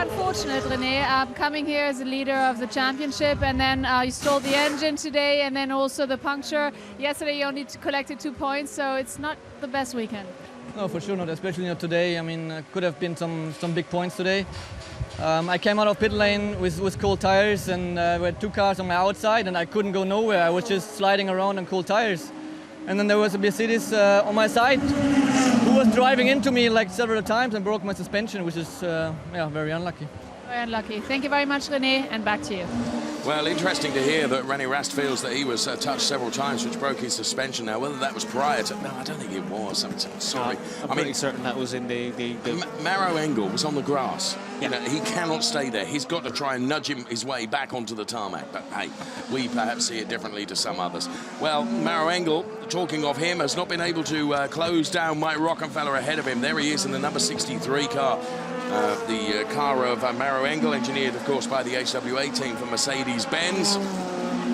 unfortunate, René, coming here as a leader of the championship, and then you stole the engine today, and then also the puncture. Yesterday you only collected 2 points, so it's not the best weekend. No, for sure not, especially not today. I mean, could have been some big points today. I came out of pit lane with cold tires, and we had 2 cars on my outside, and I couldn't go nowhere. I was just sliding around on cold tires. And then there was a Mercedes on my side who was driving into me like several times and broke my suspension, which is very unlucky. Very unlucky. Thank you very much, René, and back to you. Well, interesting to hear that René Rast feels that he was touched several times, which broke his suspension. Now, whether that was prior to... No, I don't think it was. I'm sorry. I'm pretty certain that was in the... Maro Engel was on the grass. Yeah. You know, he cannot stay there. He's got to try and nudge his way back onto the tarmac. But, hey, we perhaps see it differently to some others. Well, Maro Engel, talking of him, has not been able to close down Mike Rockenfeller ahead of him. There he is in the number 63 car. The car of Maro Engel, engineered, of course, by the HWA team for Mercedes-Benz.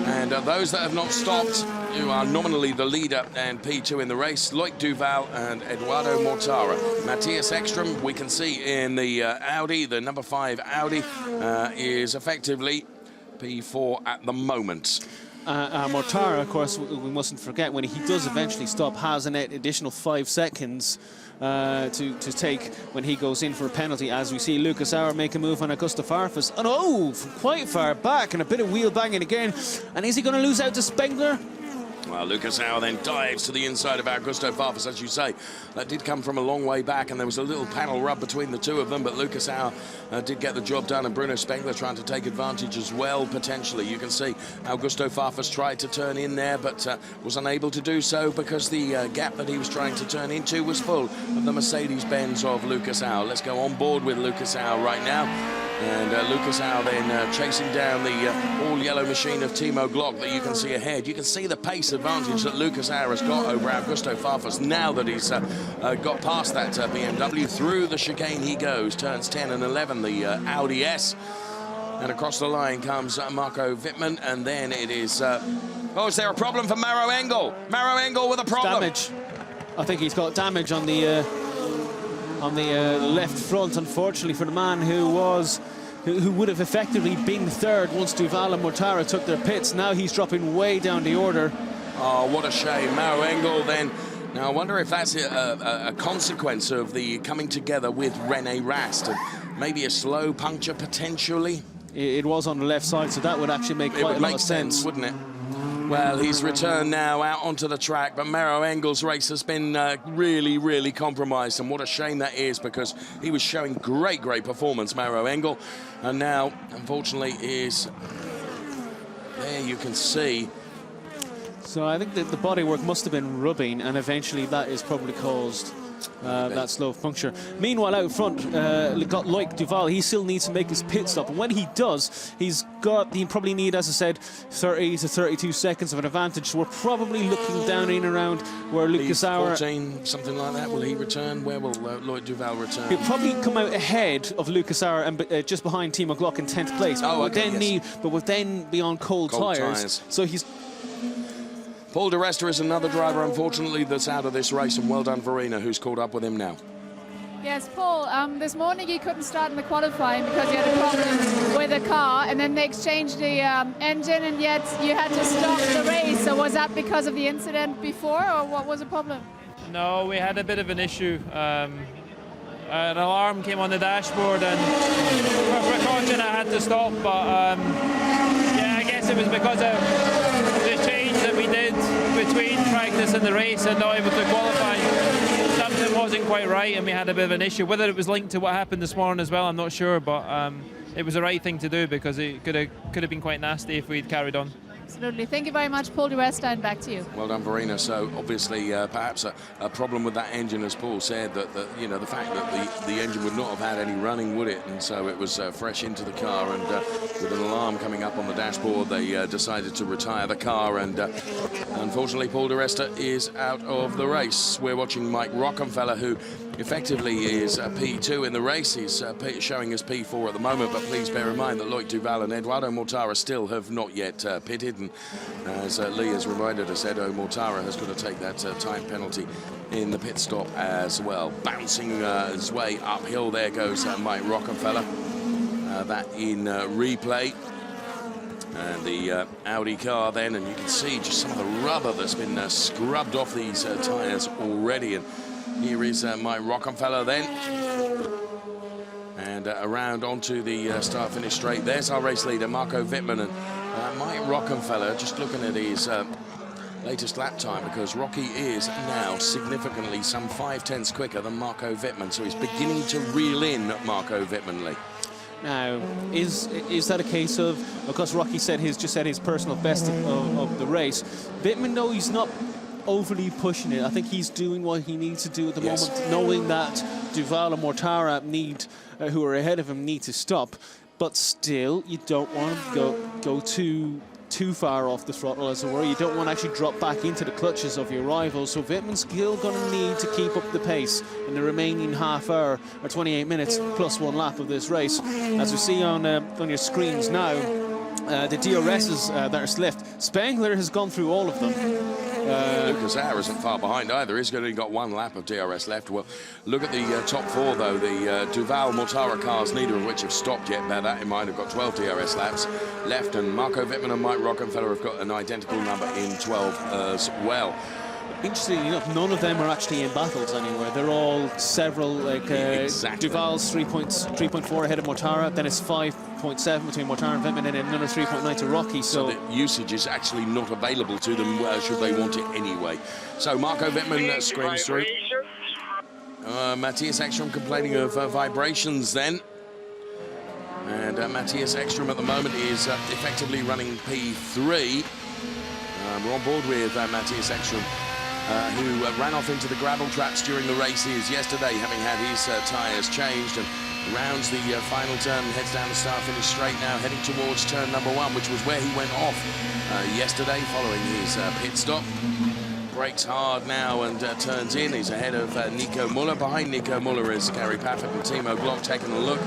And those that have not stopped, who are nominally the leader and P2 in the race, Loic Duval and Eduardo Mortara. Mattias Ekström, we can see in the Audi, the number 5 Audi, is effectively P4 at the moment. Mortara, of course, we mustn't forget, when he does eventually stop, has an additional 5 seconds to take when he goes in for a penalty, as we see Lucas Auer make a move on Augusto FARFUS. And from quite far back, and a bit of wheel banging again. And is he going to lose out to Spengler? Well, Lucas Auer then dives to the inside of Augusto FARFUS, as you say. That did come from a long way back, and there was a little panel rub between the two of them, but Lucas Auer did get the job done, and Bruno Spengler trying to take advantage as well, potentially. You can see Augusto FARFUS tried to turn in there, but was unable to do so because the gap that he was trying to turn into was full of the Mercedes-Benz of Lucas Auer. Let's go on board with Lucas Auer right now. And Lucas Auer then chasing down the all-yellow machine of Timo Glock that you can see ahead. You can see the pace advantage that Lucas Auer has got over Augusto FARFUS now that he's got past that BMW. Through the chicane he goes, turns 10 and 11, the Audi S. And across the line comes Marco Wittmann, and then it is... oh, is there a problem for Maro Engel? Maro Engel with a problem. Damage. I think he's got damage on the left front, unfortunately, for the man who would have effectively been third once Duval and Mortara took their pits. Now he's dropping way down the order. Oh, what a shame. Maro Engel then. Now, I wonder if that's a consequence of the coming together with René Rast. And maybe a slow puncture, potentially. It was on the left side, so that would actually make quite a lot of sense, wouldn't it? Well, he's returned now out onto the track, but Maro Engel's race has been really, really compromised, and what a shame that is, because he was showing great performance, Maro Engel, and now, unfortunately, is... There you can see. So I think that the bodywork must have been rubbing, and eventually that is probably caused that slow puncture. Meanwhile, out front, got Loic Duval. He still needs to make his pit stop, and when he does, he probably need, as I said, 30 to 32 seconds of an advantage. So we're probably looking down in around where Lucas Auer... 14, something like that. Will he return? Where will Loic Duval return? He'll probably come out ahead of Lucas Auer and just behind Timo Glock in 10th place. Oh, but okay, will then be on cold tyres. So he's... Paul di Resta is another driver, unfortunately, that's out of this race, and well done Verena, who's caught up with him now. Yes, Paul, this morning you couldn't start in the qualifying because you had a problem with the car, and then they exchanged the engine, and yet you had to stop the race. So was that because of the incident before, or what was the problem? No, we had a bit of an issue. An alarm came on the dashboard, and for precaution I had to stop, but yeah, I guess it was because of the change that we did between practice and the race and not able to qualify. Something wasn't quite right, and we had a bit of an issue. Whether it was linked to what happened this morning as well, I'm not sure, but it was the right thing to do, because it could have been quite nasty if we'd carried on. Absolutely. Thank you very much, Paul di Resta, and back to you. Well done, Verena. So obviously, perhaps a problem with that engine, as Paul said, that you know, the fact that the engine would not have had any running, would it? And so it was fresh into the car, and with an alarm coming up on the dashboard, they decided to retire the car, and unfortunately, Paul di Resta is out of the race. We're watching Mike Rockenfeller, who effectively is P2 in the race. He's showing as P4 at the moment, but please bear in mind that Loic Duval and Eduardo Mortara still have not yet pitted, and as Lee has reminded us, Edo Mortara has got to take that time penalty in the pit stop as well. Bouncing his way uphill, there goes Mike Rockenfeller. That in replay. And the Audi car then, and you can see just some of the rubber that's been scrubbed off these tyres already. And here is Mike Rockenfeller then. And around onto the start-finish straight. There's our race leader, Marco Wittmann. And Mike Rockenfeller, just looking at his latest lap time, because Rocky is now significantly some 5/10ths quicker than Marco Wittmann, so he's beginning to reel in Marco Wittmann, Lee. Now, is that a case of course Rocky said just said his personal best of the race? Wittmann, though, he's not overly pushing it. I think he's doing what he needs to do at the moment, knowing that Duval and Mortara who are ahead of him, need to stop. But still, you don't want to go too far off the throttle, as it were. You don't want to actually drop back into the clutches of your rivals. So Wittmann's still going to need to keep up the pace in the remaining half hour or 28 minutes plus one lap of this race. As we see on your screens now, the DRSs that are left, Spengler has gone through all of them. Lucas Auer isn't far behind either. He's only got one lap of DRS left. Well, look at the top four, though. The Duval, Mortara cars, neither of which have stopped yet. Bear that in mind, have got 12 DRS laps left, and Marco Wittmann and Mike Rockenfeller have got an identical number in 12 as well. Interestingly enough, none of them are actually in battles anywhere. They're all several, like Duval's 3.4 ahead of Mortara, then it's 5.7 between Mortara and Wittmann, and then another 3.9 to Rocky. So the usage is actually not available to them should they want it anyway. So Marco Wittmann screams through. Mattias Ekström complaining of vibrations then. And Mattias Ekström at the moment is effectively running P3. We're on board with Mattias Ekström, who ran off into the gravel traps during the races yesterday, having had his tyres changed, and rounds the final turn, heads down the start-finish straight now, heading towards turn number 1, which was where he went off yesterday following his pit stop. Brakes hard now and turns in. He's ahead of Nico Muller. Behind Nico Muller is Gary Paffett and Timo Glock, taking a look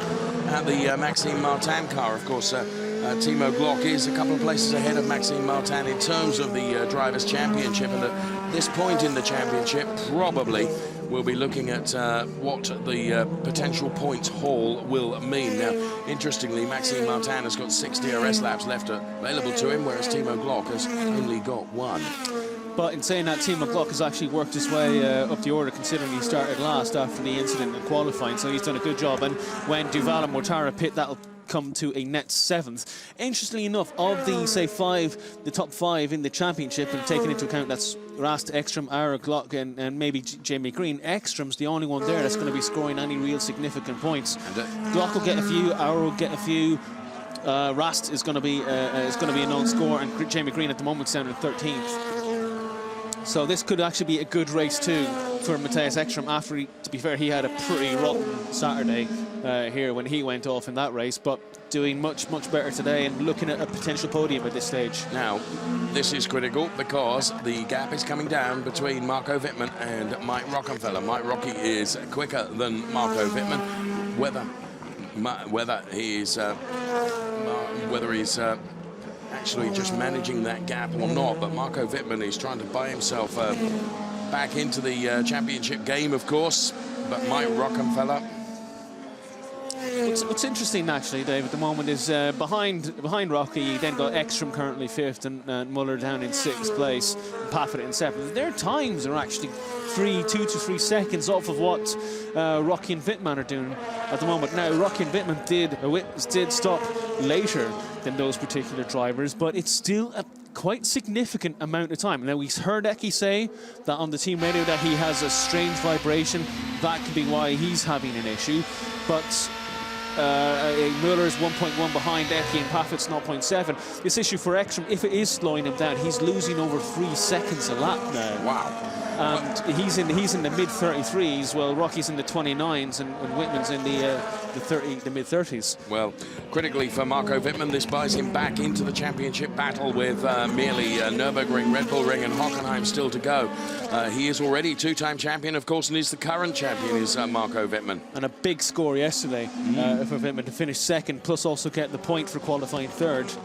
at the Maxime Martin car. Of course, Timo Glock is a couple of places ahead of Maxime Martin in terms of the Drivers' Championship, and at this point in the championship, probably we'll be looking at what the potential points haul will mean. Now, interestingly, Maxime Martin has got 6 DRS laps left available to him, whereas Timo Glock has only got 1. But in saying that, Timo Glock has actually worked his way up the order, considering he started last after the incident in qualifying, so he's done a good job. And when Duval and Mortara pit, that'll come to a net 7th. Interestingly enough, of the, say, the top 5 in the championship, and taking into account that's Rast, Ekström, Auer, Glock, and maybe Jamie Green, Ekström's the only one there that's going to be scoring any real significant points. Glock will get a few, Auer will get a few. Rast is going to be a non-score, and Jamie Green at the moment is down in 13th. So this could actually be a good race too for Mattias Ekström. After, to be fair, he had a pretty rotten Saturday here when he went off in that race, but doing much better today and looking at a potential podium at this stage. Now, this is critical because the gap is coming down between Marco Wittmann and Mike Rockenfeller. Mike Rocky is quicker than Marco Wittmann. Whether he's actually just managing that gap or not, but Marco Wittmann is trying to buy himself back into the championship game, of course. But Mike Rockenfeller. What's interesting, actually, Dave, at the moment is behind Rocky, you then got Ekström currently 5th and Muller down in 6th place, and Paffett in 7th. Their times are actually 2 to 3 seconds off of what Rocky and Wittmann are doing at the moment. Now, Rocky and Wittmann did stop later than those particular drivers, but it's still a quite significant amount of time. Now, we heard Eki say that on the team radio that he has a strange vibration. That could be why he's having an issue, but Muller is 1.1 behind Eki, and Paffett's 0.7. This issue for Ekström, if it is slowing him down, he's losing over 3 seconds a lap now. Wow. He's in the mid-33s, while Rocky's in the 29s, and Wittmann's in the mid-30s. Well, critically for Marco Wittmann, this buys him back into the championship battle with merely Nürburgring, Red Bull Ring and Hockenheim still to go. He is already 2-time champion, of course, and he's the current champion, is Marco Wittmann. And a big score yesterday for Wittmann to finish 2nd, plus also get the point for qualifying 3rd.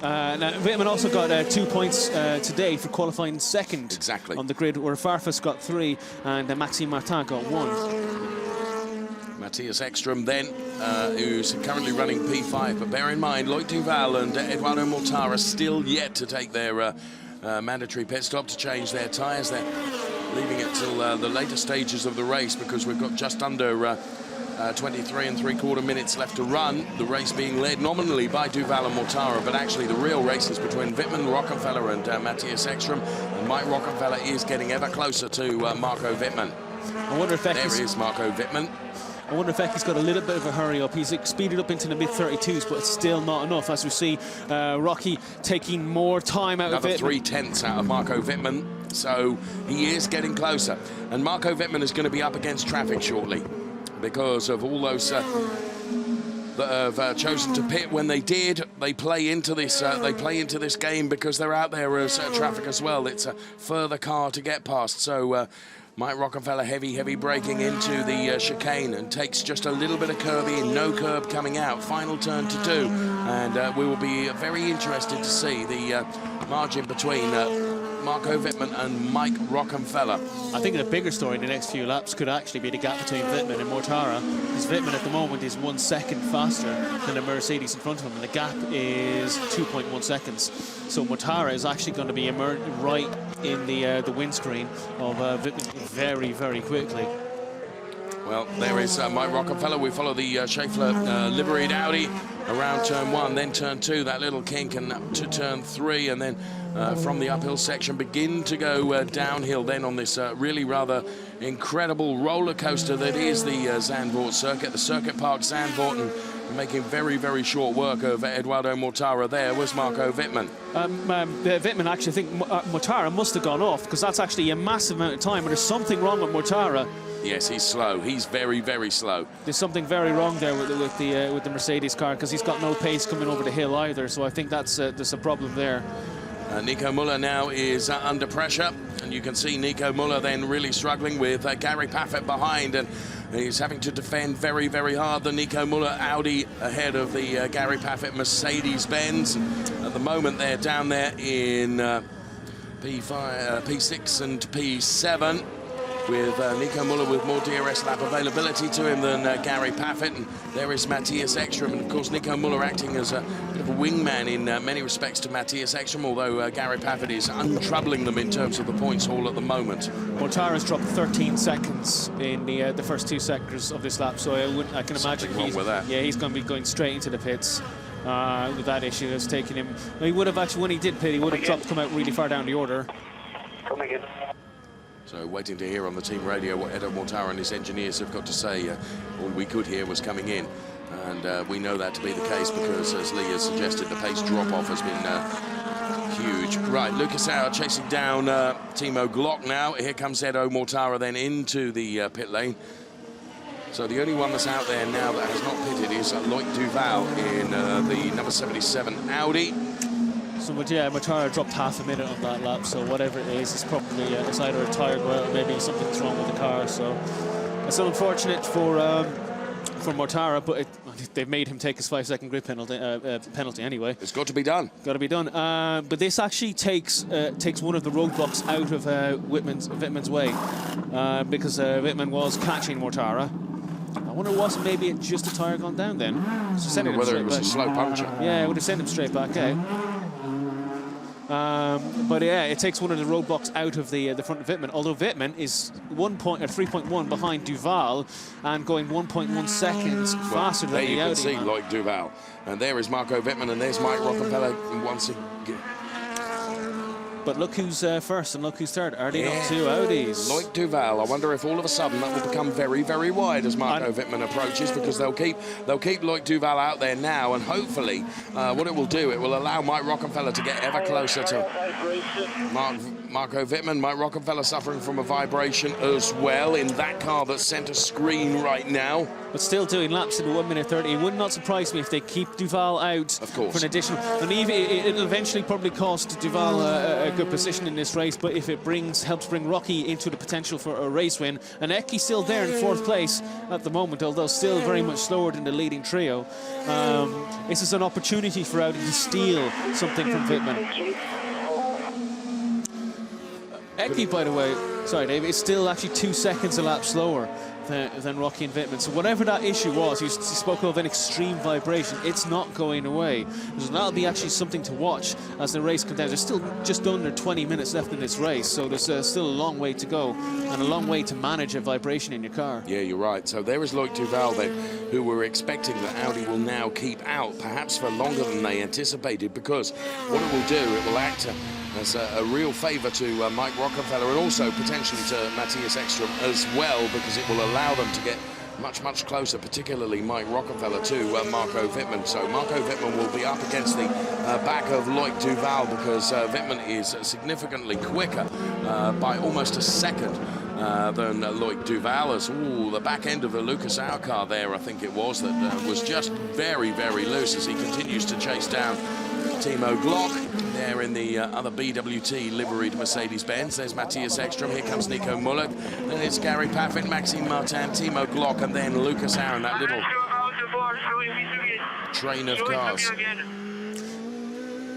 Now, Wittmann also got 2 points today for qualifying 2nd on the grid, where Farfus got 3 and Maxime Martin got 1. Mattias Ekström then, who's currently running P5, but bear in mind, Loic Duval and Eduardo Mortara still yet to take their mandatory pit stop to change their tyres. They're leaving it till the later stages of the race, because we've got just under 23 3/4 minutes left to run. The race being led nominally by Duval and Mortara, but actually the real race is between Wittmann, Rockefeller and Mattias Ekström. And Mike Rockefeller is getting ever closer to Marco Wittmann. I wonder if there is Marco Wittmann. I wonder if Ecky's got a little bit of a hurry up. He's speeded up into the mid-32s, but it's still not enough. As we see, Rocky taking more time out of it. Another 3/10 out of Marco Wittmann, so he is getting closer. And Marco Wittmann is going to be up against traffic shortly because of all those that have chosen to pit when they did. They play into this. They play into this game because they're out there as traffic as well. It's a further car to get past. So. Mike Rockefeller heavy braking into the chicane and takes just a little bit of curb in, no curb coming out. Final turn to do, and we will be very interested to see the margin between Marco Wittmann and Mike Rockefeller. I think the bigger story in the next few laps could actually be the gap between Wittmann and Mortara, because Wittmann at the moment is 1 second faster than the Mercedes in front of him, and the gap is 2.1 seconds. So Mortara is actually going to be right in the windscreen of Wittmann very quickly. Well, there is Mike Rockefeller. We follow the Schaeffler liveried Audi around turn 1, then turn 2, that little kink, and up to turn 3, and then from the uphill section begin to go downhill then on this really rather incredible roller coaster that is the Zandvoort circuit, the circuit park Zandvoort, and making very short work of Eduardo Mortara there was Marco Wittmann. Wittmann actually, I think Mortara must have gone off, because that's actually a massive amount of time, but there's something wrong with Mortara. Yes, he's slow. He's very slow. There's something very wrong there with the Mercedes car, because he's got no pace coming over the hill either. So I think that's there's a problem there. Nico Muller now is under pressure, and you can see Nico Muller then really struggling with Gary Paffett behind, and he's having to defend very hard. The Nico Muller Audi ahead of the Gary Paffett Mercedes-Benz. At the moment, they're down there in P5, P6 and P7. With Nico Muller with more DRS lap availability to him than Gary Paffett. And there is Mattias Ekström. And of course, Nico Muller acting as a bit of a wingman in many respects to Mattias Ekström, although Gary Paffett is untroubling them in terms of the points haul at the moment. Mortara's dropped 13 seconds in the first 2 sectors of this lap, so I can imagine he's wrong with that. Yeah, he's going to be going straight into the pits. With that issue that's taken him. He would have actually, when he did pit, he would have come out really far down the order. Coming in. So waiting to hear on the team radio what Edo Mortara and his engineers have got to say. All we could hear was coming in. And we know that to be the case because, as Lee has suggested, the pace drop-off has been huge. Right, Lucas Auer chasing down Timo Glock now. Here comes Edo Mortara then into the pit lane. So the only one that's out there now that has not pitted is Loic Duval in the number 77 Audi. So, yeah, Mortara dropped half a minute on that lap, so whatever it is, it's probably it's either a tyre wear or maybe something's wrong with the car. So it's unfortunate for Mortara, but they've made him take his 5-second grid penalty anyway. It's got to be done. Got to be done. But this actually takes one of the roadblocks out of Wittmann's way, because Wittmann was catching Mortara. I wonder, wasn't maybe it just a tyre gone down then? So whether it was a slow puncture. Yeah, it would have sent him straight back out. But yeah, it takes one of the roadblocks out of the front of Wittmann. Although Wittmann is 3.1 behind Duval and going 1.1 seconds faster than the Audi. There you can see Loic Duval, and there is Marco Wittmann, and there's Mike Rockefeller once again. But look who's first and look who's third. Are they not two Audis? Loic Duval. I wonder if all of a sudden that will become very wide as Marco Wittmann approaches, because they'll keep Loic Duval out there now, and hopefully what it will do, it will allow Mike Rockefeller to get ever closer to Marco Wittmann. Mike Rockefeller suffering from a vibration as well in that car that's center screen right now. But still doing laps in 1:30. It would not surprise me if they keep Duval out for an additional. And even it'll eventually probably cost Duval a good position in this race. But if it helps bring Rocky into the potential for a race win, and Ecky's still there in 4th place at the moment, although still very much slower than the leading trio. This is an opportunity for Audi to steal something from Wittmann. Ecky, by the way, sorry Dave, is still actually 2 seconds a lap slower than Rocky and Wittmann. So whatever that issue was, you spoke of an extreme vibration, it's not going away. So that'll be actually something to watch as the race comes down. There's still just under 20 minutes left in this race, so there's still a long way to go and a long way to manage a vibration in your car. Yeah, you're right. So there is Loic Duval then, who we're expecting that Audi will now keep out, perhaps for longer than they anticipated, because what it will do, it will act as a real favour to Mike Rockefeller and also potentially to Mattias Ekström as well, because it will allow them to get much closer, particularly Mike Rockefeller to Marco Wittmann. So Marco Wittmann will be up against the back of Loic Duval, because Wittmann is significantly quicker by almost a second than Loic Duval. As the back end of the Lucas Auer car there, I think it was, that was just very loose as he continues to chase down Timo Glock there in the other BWT liveried Mercedes-Benz. There's Mattias Ekström, here comes Nico Müller, then it's Gary Paffett, Maxime Martin, Timo Glock, and then Lucas Auer in that little train of cars.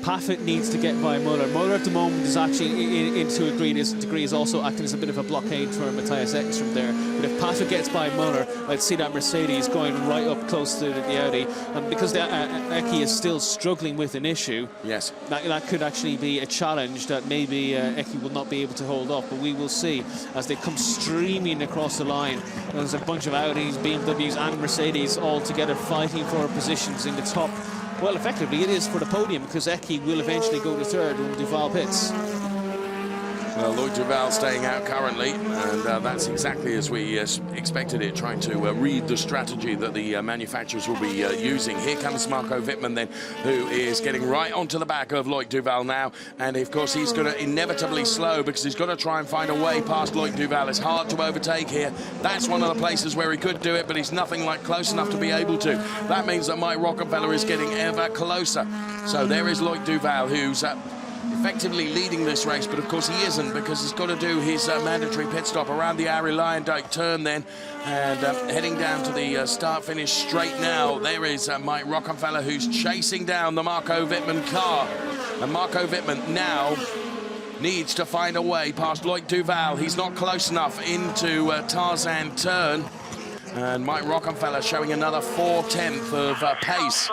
Paffett needs to get by Müller. Müller at the moment is actually, to a degree, is also acting as a bit of a blockade for Mattias Ekström there. But if Paffett gets by Müller, I'd see that Mercedes going right up close to the Audi. And because Eki is still struggling with an issue, yes, that could actually be a challenge that maybe Eki will not be able to hold off. But we will see as they come streaming across the line. There's a bunch of Audis, BMWs and Mercedes all together fighting for positions in the top. Well, effectively, it is for the podium, because Eki will eventually go to third when Duval pits. Well, Loic Duval staying out currently, and that's exactly as we expected it, trying to read the strategy that the manufacturers will be using. Here comes Marco Wittmann then, who is getting right onto the back of Loic Duval now, and of course he's going to inevitably slow, because he's got to try and find a way past Loic Duval. It's hard to overtake here. That's one of the places where he could do it, but he's nothing like close enough to be able to. That means that Mike Rockefeller is getting ever closer. So there is Loic Duval, who's effectively leading this race, but of course he isn't, because he's got to do his mandatory pit stop around the Arie Luyendyk turn then, and heading down to the start-finish straight now. There is Mike Rockefeller, who's chasing down the Marco Wittmann car, and Marco Wittmann now needs to find a way past Loic Duval. He's not close enough into Tarzan turn, and Mike Rockefeller showing another 4/10 of pace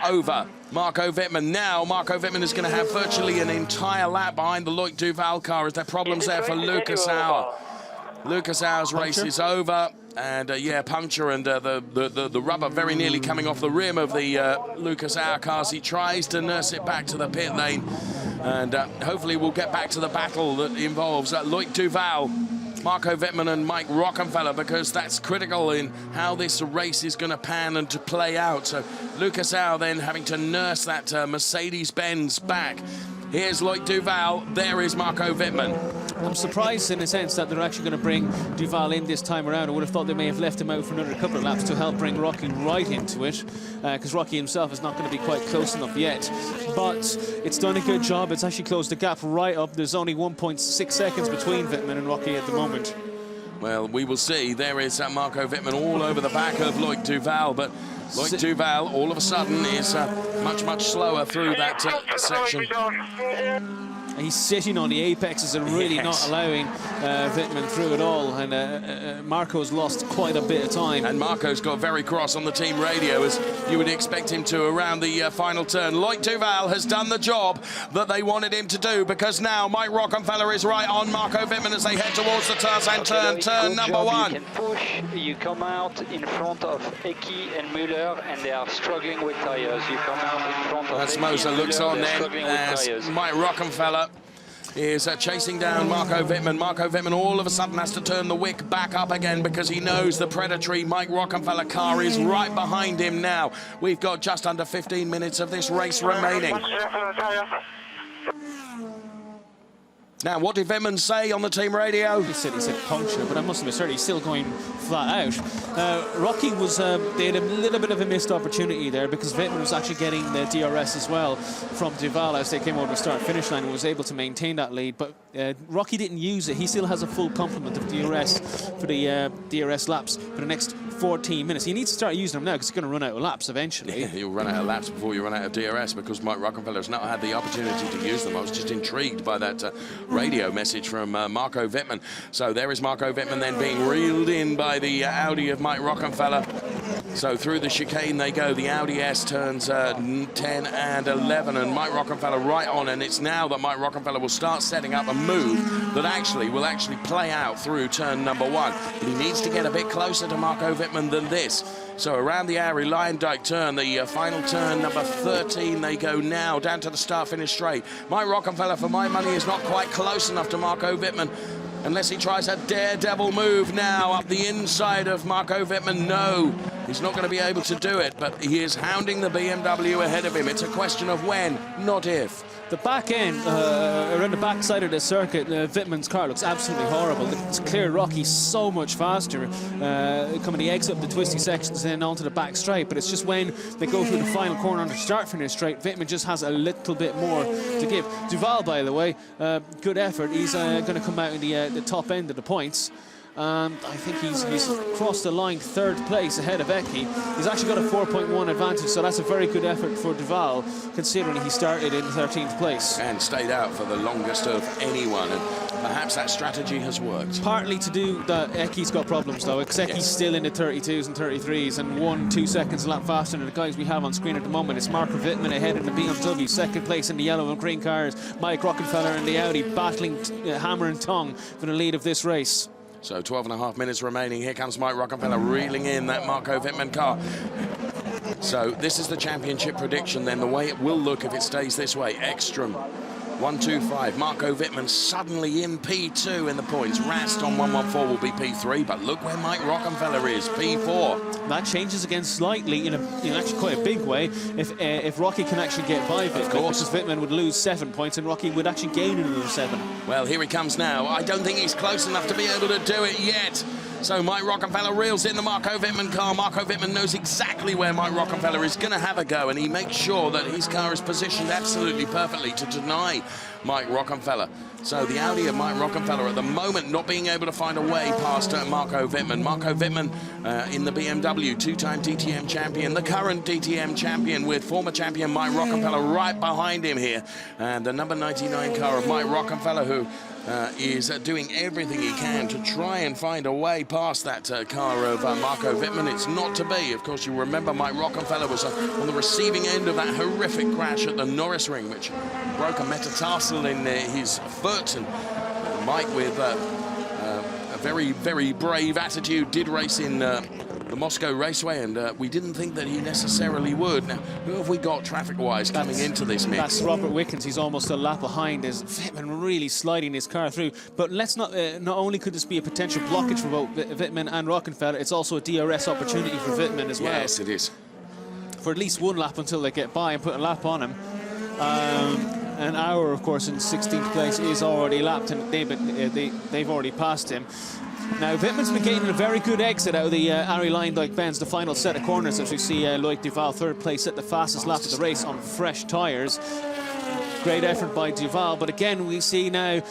over Marco Wittmann. Now Marco Wittmann is going to have virtually an entire lap behind the Loic Duval car. Is there problems there for Lucas Auer? Lucas Auer's race is over, and yeah, puncture, and the rubber very nearly coming off the rim of the Lucas Auer car as he tries to nurse it back to the pit lane, and hopefully we'll get back to the battle that involves Loic Duval, Marco Wittmann and Mike Rockefeller, because that's critical in how this race is going to pan and to play out. So Lucas Auer then having to nurse that Mercedes-Benz back. Here's Loic Duval, there is Marco Wittmann. I'm surprised in a sense that they're actually going to bring Duval in this time around. I would have thought they may have left him out for another couple of laps to help bring Rocky right into it, because Rocky himself is not going to be quite close enough yet. But it's done a good job. It's actually closed the gap right up. There's only 1.6 seconds between Wittmann and Rocky at the moment. Well, we will see. There is Marco Wittmann all over the back of Loic Duval, but Loic Duval all of a sudden is much slower through that section. He's sitting on the apexes and really not allowing Wittmann through at all, and Marco's lost quite a bit of time. And Marco's got very cross on the team radio, as you would expect him to around the final turn. Loic Duval has done the job that they wanted him to do, because now Mike Rockefeller is right on Marco Wittmann as they head towards the Tarzan turn number one. You can push, you come out in front of Eki and Müller, and they are struggling with tires. You come out in front of That's Eki Moser and looks Müller, on they're then as tires. Mike Rockefeller is chasing down Marco Wittmann. Marco Wittmann all of a sudden has to turn the wick back up again, because he knows the predatory Mike Rockefeller car is right behind him now. We've got just under 15 minutes of this race remaining. Now, what did Wittmann say on the team radio? He said puncture, but I must admit, he's still going flat out. Rocky was, they had a little bit of a missed opportunity there, because Wittmann was actually getting the DRS as well from Duval as they came over the start-finish line and was able to maintain that lead. But Rocky didn't use it. He still has a full complement of DRS for the DRS laps for the next 14 minutes. He needs to start using them now because he's going to run out of laps eventually. Yeah, you'll run out of laps before you run out of DRS because Mike Rockefeller has not had the opportunity to use them. I was just intrigued by that radio message from Marco Wittmann. So there is Marco Wittmann then being reeled in by the Audi of Mike Rockefeller. So through the chicane they go. The Audi S turns 10 and 11, and Mike Rockefeller right on. And it's now that Mike Rockefeller will start setting up a move that will actually play out through turn number 1. But he needs to get a bit closer to Marco Wittmann than this. So around the Auer Lyndijk turn, the final turn, number 13, they go now down to the start-finish straight. Mike Rockefeller, for my money, is not quite close enough to Marco Wittmann. Unless he tries a daredevil move now up the inside of Marco Wittmann. No, he's not going to be able to do it, but he is hounding the BMW ahead of him. It's a question of when, not if. The back end, around the back side of the circuit, Wittmann's car looks absolutely horrible. It's clear Rocky's so much faster coming the exit up the twisty sections and then onto the back straight, but it's just when they go through the final corner on the start-finish straight, Wittmann just has a little bit more to give. Duval, by the way, good effort. He's going to come out in the top end of the points. I think he's crossed the line 3rd place ahead of Eki. He's actually got a 4.1 advantage, so that's a very good effort for Duval, considering he started in 13th place. And stayed out for the longest of anyone, and perhaps that strategy has worked. Partly to do that Eki's got problems, though, because Eki's still in the 32s and 33s and 1-2 seconds a lap faster than the guys we have on screen at the moment. It's Marco Wittmann ahead in the BMW, 2nd place in the yellow and green cars. Mike Rockefeller and the Audi battling hammer and tongue for the lead of this race. So 12.5 minutes remaining. Here comes Mike Rockefeller reeling in that Marco Wittmann car. So this is the championship prediction then, the way it will look if it stays this way. Ekström 125. Marco Wittmann suddenly in P2 in the points. Rast on 114 will be P3, but look where Mike Rockefeller is, P4. That changes again slightly in actually quite a big way if Rocky can actually get by Wittmann. Of course. Because Wittmann would lose 7 points and Rocky would actually gain another 7. Well, here he comes now. I don't think he's close enough to be able to do it yet. So Mike Rockefeller reels in the Marco Wittmann car. Marco Wittmann knows exactly where Mike Rockefeller is going to have a go, and he makes sure that his car is positioned absolutely perfectly to deny Mike Rockefeller. So the Audi of Mike Rockefeller at the moment not being able to find a way past Marco Wittmann. Marco Wittmann in the BMW, 2-time DTM champion, the current DTM champion, with former champion Mike Rockefeller right behind him here. And the number 99 car of Mike Rockefeller, who is doing everything he can to try and find a way past that car of Marco Wittmann. It's not to be. Of course, you remember Mike Rockefeller was on the receiving end of that horrific crash at the Norris Ring, which broke a metatarsal in his foot. And Mike, with a very, very brave attitude, did race in the Moscow Raceway, and we didn't think that he necessarily would. Now, who have we got traffic-wise coming into this mix? That's Robert Wickens. He's almost a lap behind. Is Wittmann really sliding his car through? But let's not only could this be a potential blockage for both Wittmann and Rockefeller, it's also a DRS opportunity for Wittmann as well. Yes, it is. For at least one lap until they get by and put a lap on him. And Auer, of course, in 16th place is already lapped, and they've already passed him. Now, Wittmann's been getting a very good exit out of the Arie Luyendyk Benz, the final set of corners, as we see Loic Duval, 3rd place, at the fastest lap of the race on fresh tyres. Great effort by Duval, but again, we see now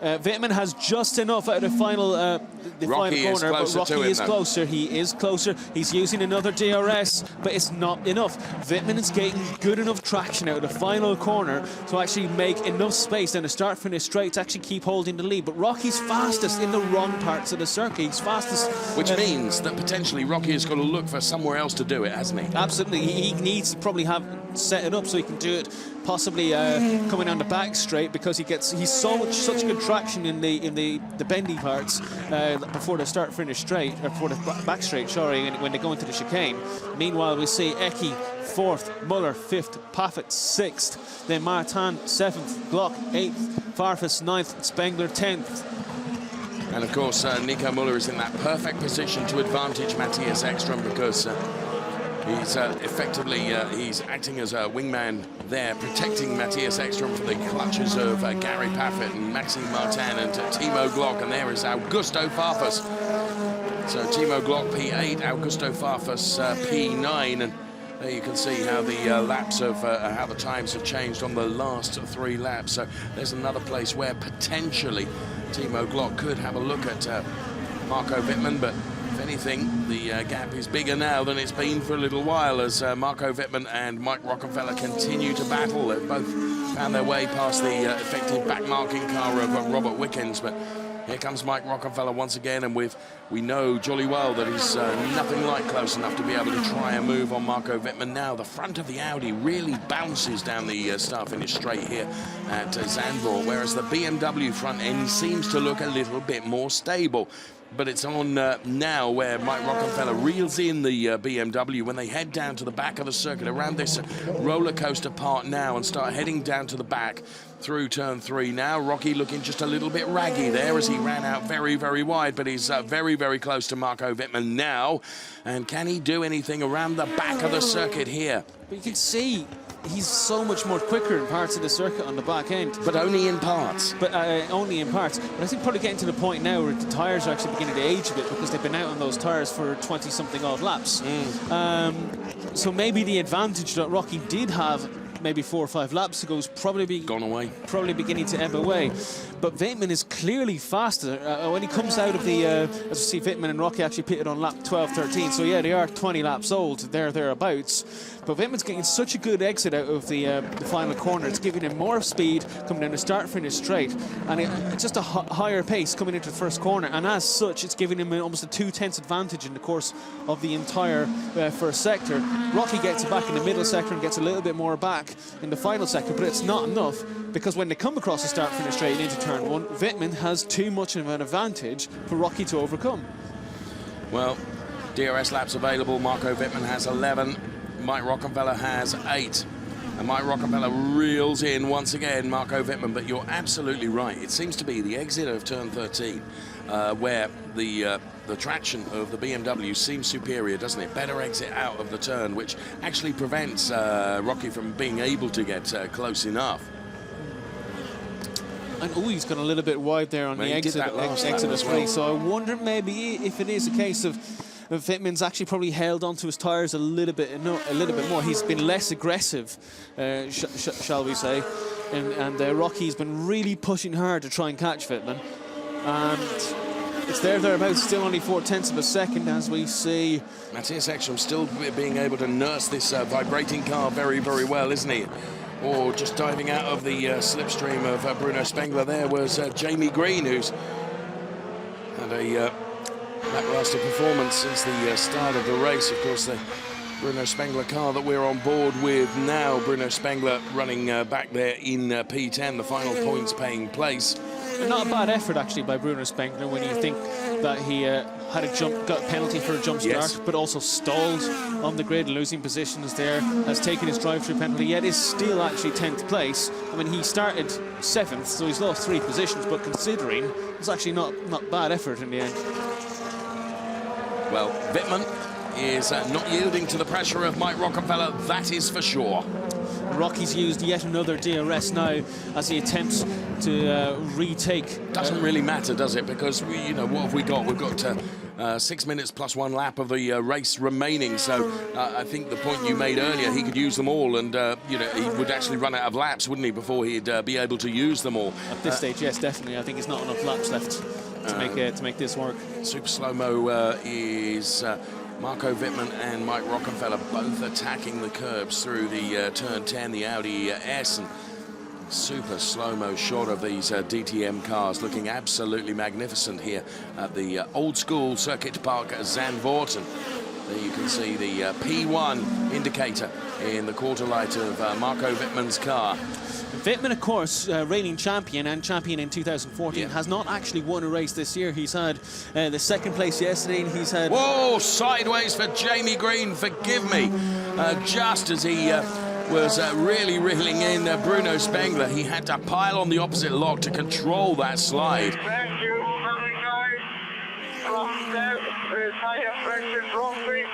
Wittmann has just enough out of the final corner, but Rocky is closer. He is closer. He's using another DRS, but it's not enough. Wittmann is getting good enough traction out of the final corner to actually make enough space down the start-finish straight to actually keep holding the lead. But Rocky's fastest in the wrong parts of the circuit. He's fastest. Which means that potentially Rocky has got to look for somewhere else to do it, hasn't he? Absolutely. He needs to probably have set it up so he can do it possibly coming on the back straight, because he's such good traction in the bendy parts before the start-finish straight, or before the back straight, sorry, when they go into the chicane. Meanwhile, we see Eki 4th, Muller 5th, Paffett 6th, then Martin 7th, Glock 8th, Farfus 9th, Spengler 10th. And of course, Nico Muller is in that perfect position to advantage Mattias Ekström, because he's effectively he's acting as a wingman there, protecting Mattias Ekström from the clutches of Gary Paffett and Maxime Martin and Timo Glock. And there is Augusto FARFUS. So Timo Glock P8, Augusto FARFUS P9, and there you can see how the laps of how the times have changed on the last 3 laps. So there's another place where potentially Timo Glock could have a look at Marco Wittmann, but if anything, the gap is bigger now than it's been for a little while as Marco Wittmann and Mike Rockefeller continue to battle. They've both found their way past the effective back-marking car of Robert WICKENS, but here comes Mike Rockefeller once again, and we know jolly well that he's nothing like close enough to be able to try and move on Marco Wittmann. Now the front of the Audi really bounces down the start-finish straight here at Zandvoort, whereas the BMW front end seems to look a little bit more stable. But it's on now where Mike Rockefeller reels in the BMW when they head down to the back of the circuit around this roller coaster part now and start heading down to the back through turn 3. Now Rocky looking just a little bit raggy there as he ran out very, very wide, but he's very, very close to Marco Wittmann now. And can he do anything around the back of the circuit here? But you can see he's so much more quicker in parts of the circuit on the back end. But only in parts. But only in parts. But I think probably getting to the point now where the tyres are actually beginning to age a bit because they've been out on those tyres for 20-something odd laps. So maybe the advantage that Rocky did have maybe 4 or 5 laps ago is probably gone away. Probably beginning to ebb away. But Wittmann is clearly faster. When he comes out of the, as you see, Wittmann and Rocky actually pitted on lap 12, 13. So yeah, they are 20 laps old, thereabouts. But Wittmann's getting such a good exit out of the final corner. It's giving him more speed coming down the start-finish straight, and it's just a higher pace coming into the first corner. And as such, it's giving him almost a 2/10 advantage in the course of the entire first sector. Rocky gets it back in the middle sector and gets a little bit more back in the final sector, but it's not enough because when they come across the start-finish straight and into turn 1, Wittmann has too much of an advantage for Rocky to overcome. Well, DRS laps available. Marco Wittmann has 11. Mike Rockefeller has 8. And Mike Rockefeller reels in once again Marco Wittmann, but you're absolutely right. It seems to be the exit of turn 13 where the traction of the BMW seems superior, doesn't it? Better exit out of the turn, which actually prevents Rocky from being able to get close enough. And he's gone a little bit wide there on the exit of the race. So I wonder maybe if it is a case of Wittmann's actually probably held onto his tyres a little bit more. He's been less aggressive, shall we say, and Rocky's been really pushing hard to try and catch Wittmann. And it's thereabouts, still only 4/10 of a second as we see. Mattias Ekström still being able to nurse this vibrating car very, very well, isn't he? Or just diving out of the slipstream of Bruno Spengler there was Jamie Green, who's had a lackluster performance since the start of the race. Of course, the Bruno Spengler car that we're on board with now. Bruno Spengler running back there in P10, the final points paying place. Not a bad effort actually by Bruno Spengler when you think that he had got a penalty for a jump start, but also stalled on the grid, losing positions there, has taken his drive-through penalty, yet is still actually 10th place. I mean, he started 7th, so he's lost 3 positions, but considering, it's actually not bad effort in the end. Well, Wittmann is not yielding to the pressure of Mike Rockefeller, that is for sure. Rocky's used yet another DRS now as he attempts to retake. Doesn't really matter, does it? Because what have we got? We've got 6 minutes plus 1 lap of the race remaining. So I think the point you made earlier, he could use them all, and he would actually run out of laps, wouldn't he, before he'd be able to use them all? At this stage, yes, definitely. I think there's not enough laps left to make this work. Super slow-mo is Marco Wittmann and Mike Rockefeller both attacking the curbs through the turn 10, the Audi S, and super slow-mo shot of these DTM cars, looking absolutely magnificent here at the old-school circuit park at Zandvoort. And there you can see the P1 indicator in the quarter light of Marco Wittmann's car. Wittmann, of course, reigning champion and champion in 2014, has not actually won a race this year. He's had the 2nd place yesterday, and he's had... Whoa, sideways for Jamie Green, forgive me. Just as he was really reeling in Bruno Spengler, he had to pile on the opposite lock to control that slide. Thank you, very nice. Wrong step, tire pressure dropping.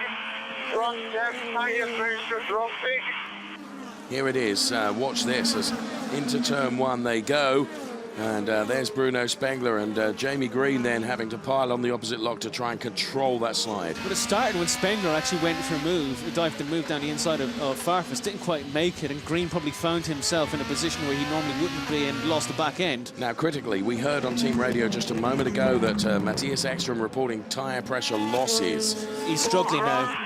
Wrong step, tire pressure dropping. Here it is, watch this as into turn 1 they go. And there's Bruno Spengler, and Jamie Green then having to pile on the opposite lock to try and control that slide. But it started when Spengler actually went for a move, a dive to move down the inside of Farfus, didn't quite make it, and Green probably found himself in a position where he normally wouldn't be and lost the back end. Now, critically, we heard on team radio just a moment ago that Mattias Ekström reporting tyre pressure losses. He's struggling now.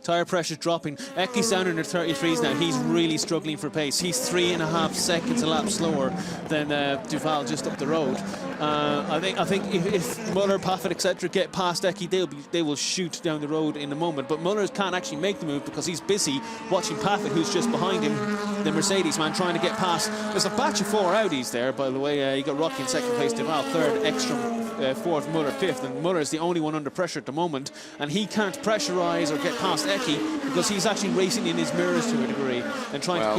Tyre pressure dropping. Ecky's down in the 33s now. He's really struggling for pace. He's 3.5 seconds a lap slower than Duval just up the road. I think if Muller, Paffett, etc. get past Ecky, they will shoot down the road in a moment. But Muller can't actually make the move because he's busy watching Paffett, who's just behind him, the Mercedes man, trying to get past. There's a batch of 4 Audis there, by the way. You got Rocky in second place, Duval third, Ekström fourth, Muller fifth, and Muller is the only one under pressure at the moment, and he can't pressurize or get past Ecky because he's actually racing in his mirrors to a degree and trying to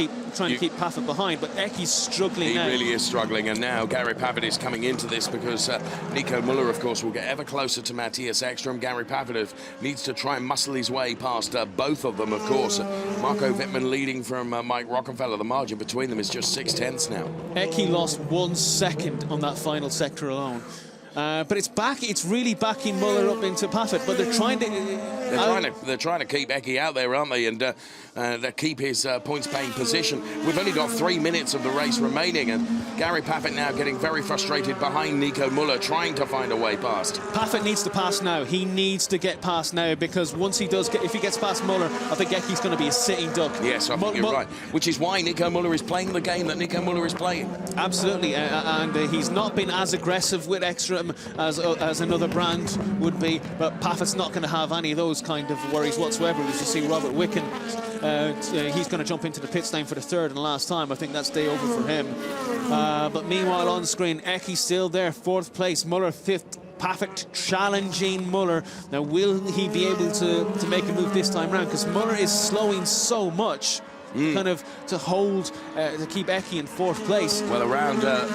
keep Paffett behind. But Ecky's struggling now. He really is struggling, and now Gary Paffett is coming into this because Nico Muller, of course, will get ever closer to Mattias Ekström. Gary Paffett needs to try and muscle his way past both of them, of course. Marco Wittmann leading from Mike Rockenfeller. The margin between them is just 0.6 now. Ecky lost 1 second on that final sector alone. But it's really backing Muller up into Paffett, but they're trying to keep Ecky out there, aren't they? And they keep his points-paying position. We've only got 3 minutes of the race remaining, and Gary Paffett now getting very frustrated behind Nico Muller, trying to find a way past. Paffett needs to pass now. He needs to get past now, because once he does, if he gets past Muller, I think Ecky's going to be a sitting duck. Yes, I think you're right. Which is why Nico Muller is playing the game that Nico Muller is playing. Absolutely, and he's not been as aggressive with Ekström as another brand would be, but Paffett's not going to have any of those kind of worries whatsoever. As you see, Robert Wickens, he's going to jump into the pits lane for the third and last time. I think that's day over for him. But meanwhile on screen, Ecky's still there, 4th place, Muller 5th. Paffett challenging Muller. Now, will he be able to make a move this time round? Because Muller is slowing so much, kind of to hold, to keep Ecky in 4th place. Well, around the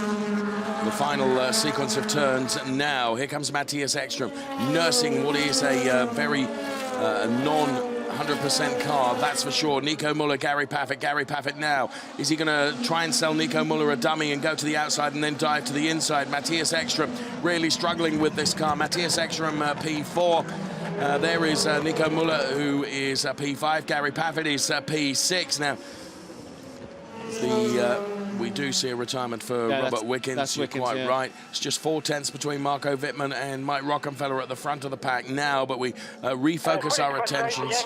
final sequence of turns now, here comes Mattias Ekström, nursing what is a very non-100% car, that's for sure. Nico Muller, Gary Paffett. Gary Paffett now. Is he going to try and sell Nico Muller a dummy and go to the outside and then dive to the inside? Mattias Ekström really struggling with this car. Mattias Ekström, P4. There is Nico Muller, who is P5. Gary Paffett is P6. Now, we do see a retirement for Robert Wickens. You're quite right. It's just 4/10 between Marco Wittmann and Mike Rockenfeller at the front of the pack now, but we refocus our attentions.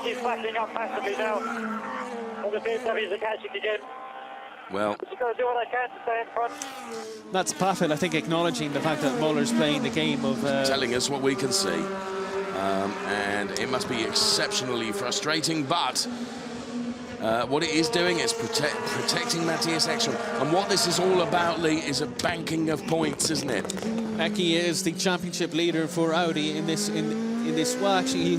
Well, that's Paffett, I think, acknowledging the fact that Muller's playing the game of... telling us what we can see. And it must be exceptionally frustrating, but... what it is doing is protecting Mattias Ekström. And what this is all about, Lee, is a banking of points, isn't it? Ecky is the championship leader for Audi in this. Well, actually,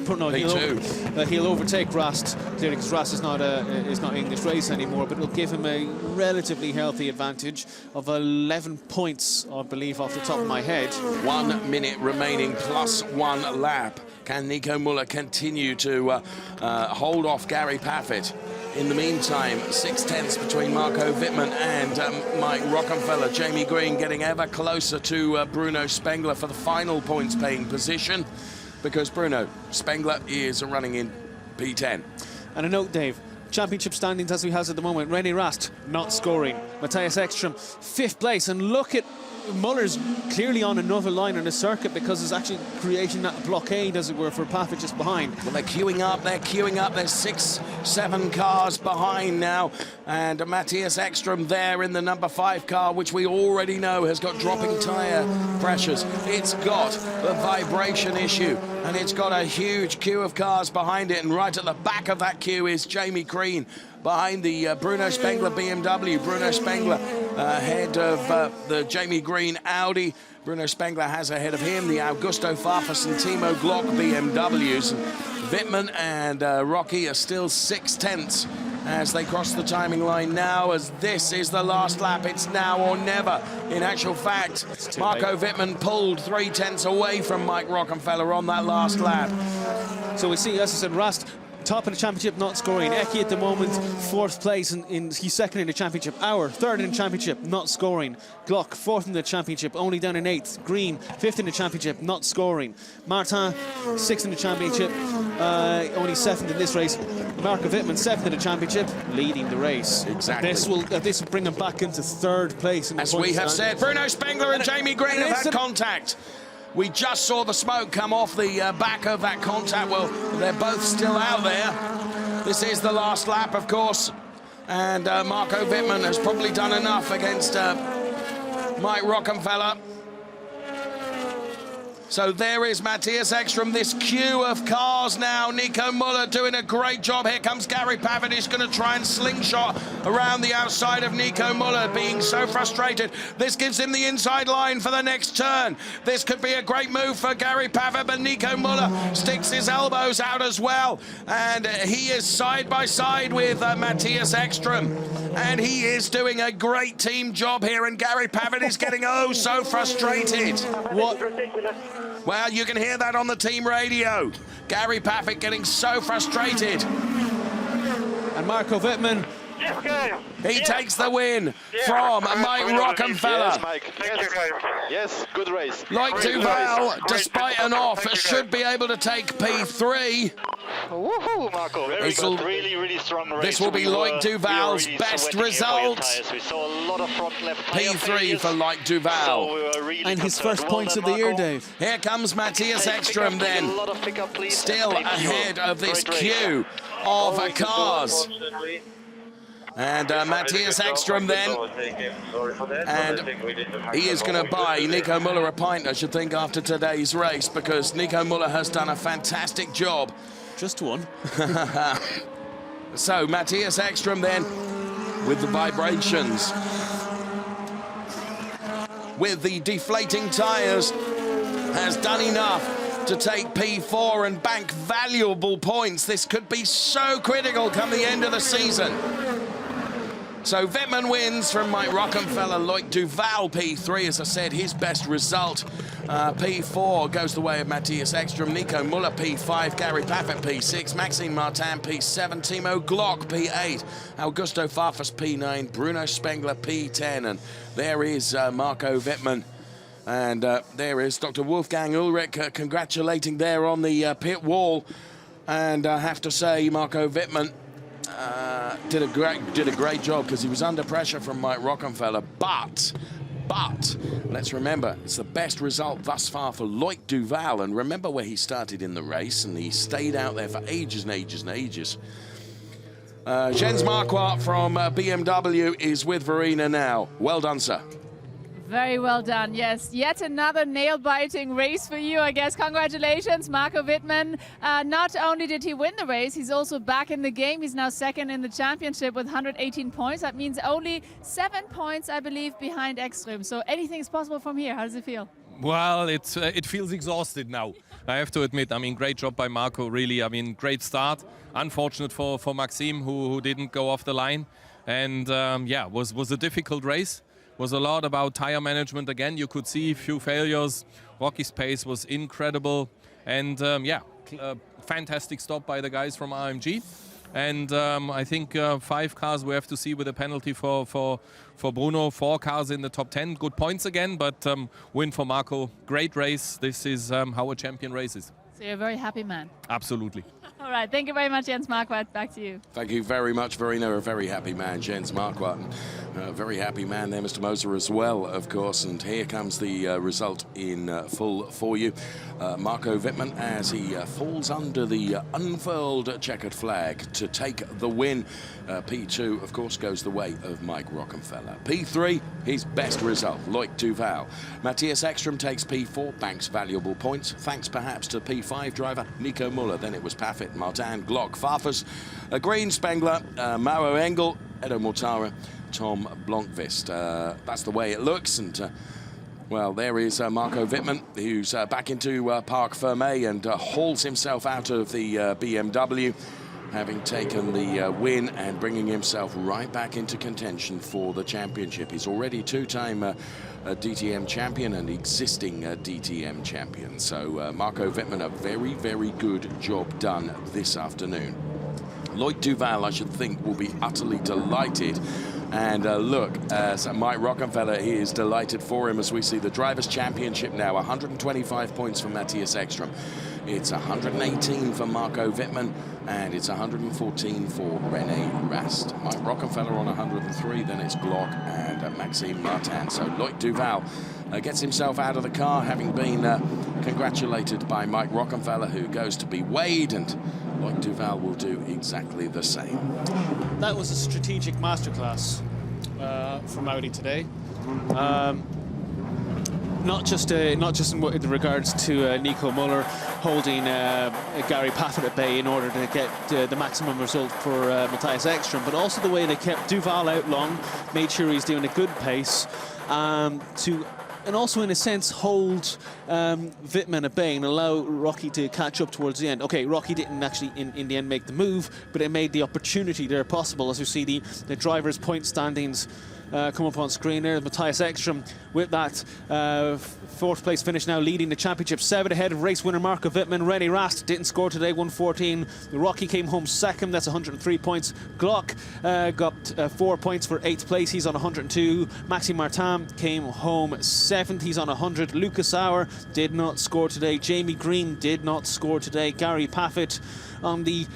he'll overtake Rast, clearly, because Rast is not in this race anymore. But it'll give him a relatively healthy advantage of 11 points, I believe, off the top of my head. 1 minute remaining, plus 1 lap. Can Nico Muller continue to hold off Gary Paffett? In the meantime, 6/10 between Marco Wittmann and Mike Rockenfeller. Jamie Green getting ever closer to Bruno Spengler for the final points-paying position, because Bruno Spengler is running in P10. And a note, Dave, championship standings as we have at the moment, René Rast not scoring, Mattias Ekström 5th place, and look at Muller's clearly on another line on the circuit because it's actually creating that blockade, as it were, for Paffett just behind. Well, they're queuing up, There's 6-7 cars behind now, and Mattias Ekström there in the number 5 car, which we already know has got dropping tyre pressures. It's got a vibration issue, and it's got a huge queue of cars behind it, and right at the back of that queue is Jamie Green behind the Bruno Spengler BMW. Bruno Spengler ahead of the Jamie Green Audi. Bruno Spengler has ahead of him the Augusto FARFUS and Timo Glock BMWs. Wittmann and Rocky are still 6/10 as they cross the timing line now, as this is the last lap. It's now or never. In actual fact, Marco Wittmann pulled 3/10 away from Mike Rockenfeller on that last lap. So we see, as I said, Rast top of the championship, not scoring. Eki at the moment, 4th place, he's 2nd in the championship. Auer, 3rd in the championship, not scoring. Glock, 4th in the championship, only down in 8th. Green, 5th in the championship, not scoring. Martin, 6th in the championship, only 7th in this race. Marco Wittmann, 7th in the championship, leading the race. Exactly. This will bring him back into 3rd place. As we have said, Bruno Spengler and Jamie Green have had contact. We just saw the smoke come off the back of that contact. Well, they're both still out there. This is the last lap, of course. And Marco Wittmann has probably done enough against Mike Rockenfeller. So there is Mattias Ekström, this queue of cars now. Nico Muller doing a great job. Here comes Gary PAFFETT. He's going to try and slingshot around the outside of Nico Muller, being so frustrated. This gives him the inside line for the next turn. This could be a great move for Gary PAFFETT, but Nico Muller sticks his elbows out as well. And he is side by side with Mattias Ekström. And he is doing a great team job here. And Gary PAFFETT is getting oh so frustrated. Well, you can hear that on the team radio. Gary PAFFETT getting so frustrated. And Marco Wittmann, he takes the win from Mike Rockenfeller. Yes, Mike. Yes, good race. Like Duval, despite an off, should be able to take P3. Woohoo, Marco. Very good. Really, really strong race. This will be Loic Duval's best result. We saw a lot of front left P3 for Loic Duval. So really and his first points of the year, Dave. Here comes Mattias Ekström then. Still ahead of this queue of cars. And Mattias Ekström then, and he is going to buy Nico Muller a pint, I should think, after today's race, because Nico Muller has done a fantastic job. Just one. So Mattias Ekström then, with the vibrations, with the deflating tyres, has done enough to take P4 and bank valuable points. This could be so critical come the end of the season. So Wittmann wins from Mike Rockenfeller. Loic Duval P3, as I said, his best result. P4 goes the way of Mattias Ekström. Nico Muller P5, Gary PAFFETT P6, Maxime Martin P7, Timo Glock P8, Augusto FARFUS P9, Bruno Spengler P10, and there is Marco Wittmann. And there is Dr. Wolfgang Ulrich congratulating there on the pit wall. And I have to say, Marco Wittmann did a great job, because he was under pressure from Mike Rockenfeller. But let's remember, it's the best result thus far for Loic Duval. And remember where he started in the race, and he stayed out there for ages and ages and ages. Jens Marquardt from BMW is with Verena now. Well done, sir. Very well done, yes. Yet another nail-biting race for you, I guess. Congratulations, Marco Wittmann. Not only did he win the race, he's also back in the game. He's now 2nd in the championship with 118 points. That means only 7 points, I believe, behind Ekström. So anything is possible from here. How does it feel? Well, it feels exhausted now, I have to admit. I mean, great job by Marco, really. I mean, great start. Unfortunate for Maxime, who didn't go off the line. And yeah, was a difficult race. Was a lot about tire management again. You could see a few failures. Rocky's pace was incredible. And yeah, fantastic stop by the guys from RMG. And I think 5 cars we have to see with a penalty for Bruno. 4 cars in the top 10. Good points again, but win for Marco. Great race. This is how a champion races. So you're a very happy man. Absolutely. All right, thank you very much, Jens Marquardt. Back to you. Thank you very much, Verena. A very happy man, Jens Marquardt. A very happy man there, Mr. Moser, as well, of course. And here comes the result in full for you. Marco Wittmann, as he falls under the unfurled checkered flag to take the win. P2, of course, goes the way of Mike Rockenfeller. P3, his best result, Loic Duval. Mattias Ekström takes P4, banks valuable points, thanks perhaps to P5 driver Nico Muller. Then it was PAFFETT, Martin, Glock, Farfus, Green, Spengler, Mauro Engel, Edo Mortara, Tom Blomqvist. That's the way it looks. And well, there is Marco Wittmann, who's back into Parc Fermé and hauls himself out of the BMW, having taken the win and bringing himself right back into contention for the championship. He's already 2-time DTM champion and existing DTM champion. So Marco Wittmann, a very, very good job done this afternoon. Lloyd Duval, I should think, will be utterly delighted. And look, Mike Rockenfeller, he is delighted for him as we see the Drivers' Championship now. 125 points for Mattias Ekström. It's 118 for Marco Wittmann, and it's 114 for René Rast. Mike Rockenfeller on 103, then it's Glock and Maxime Martin. So Lloyd Duval gets himself out of the car, having been congratulated by Mike Rockenfeller, who goes to be weighed, and Lloyd Duval will do exactly the same. That was a strategic masterclass from Audi today. Not just in regards to Nico Muller holding Gary Paffett at bay in order to get the maximum result for Mattias Ekström, but also the way they kept Duval out long, made sure he's doing a good pace, and also, in a sense, hold Wittmann at bay and allow Rocky to catch up towards the end. Okay, Rocky didn't actually, in the end, make the move, but it made the opportunity there possible. As you see the drivers' point standings come up on screen there. Mattias Ekström with that fourth place finish now, leading the championship, 7 ahead of race winner Marco Wittmann. René Rast didn't score today, 114. Rocky came home second, that's 103 points. Glock got 4 points for 8th place, he's on 102. Maxime Martin came home 7th, he's on 100. Lucas Auer did not score today. Jamie Green did not score today. Gary Paffett on the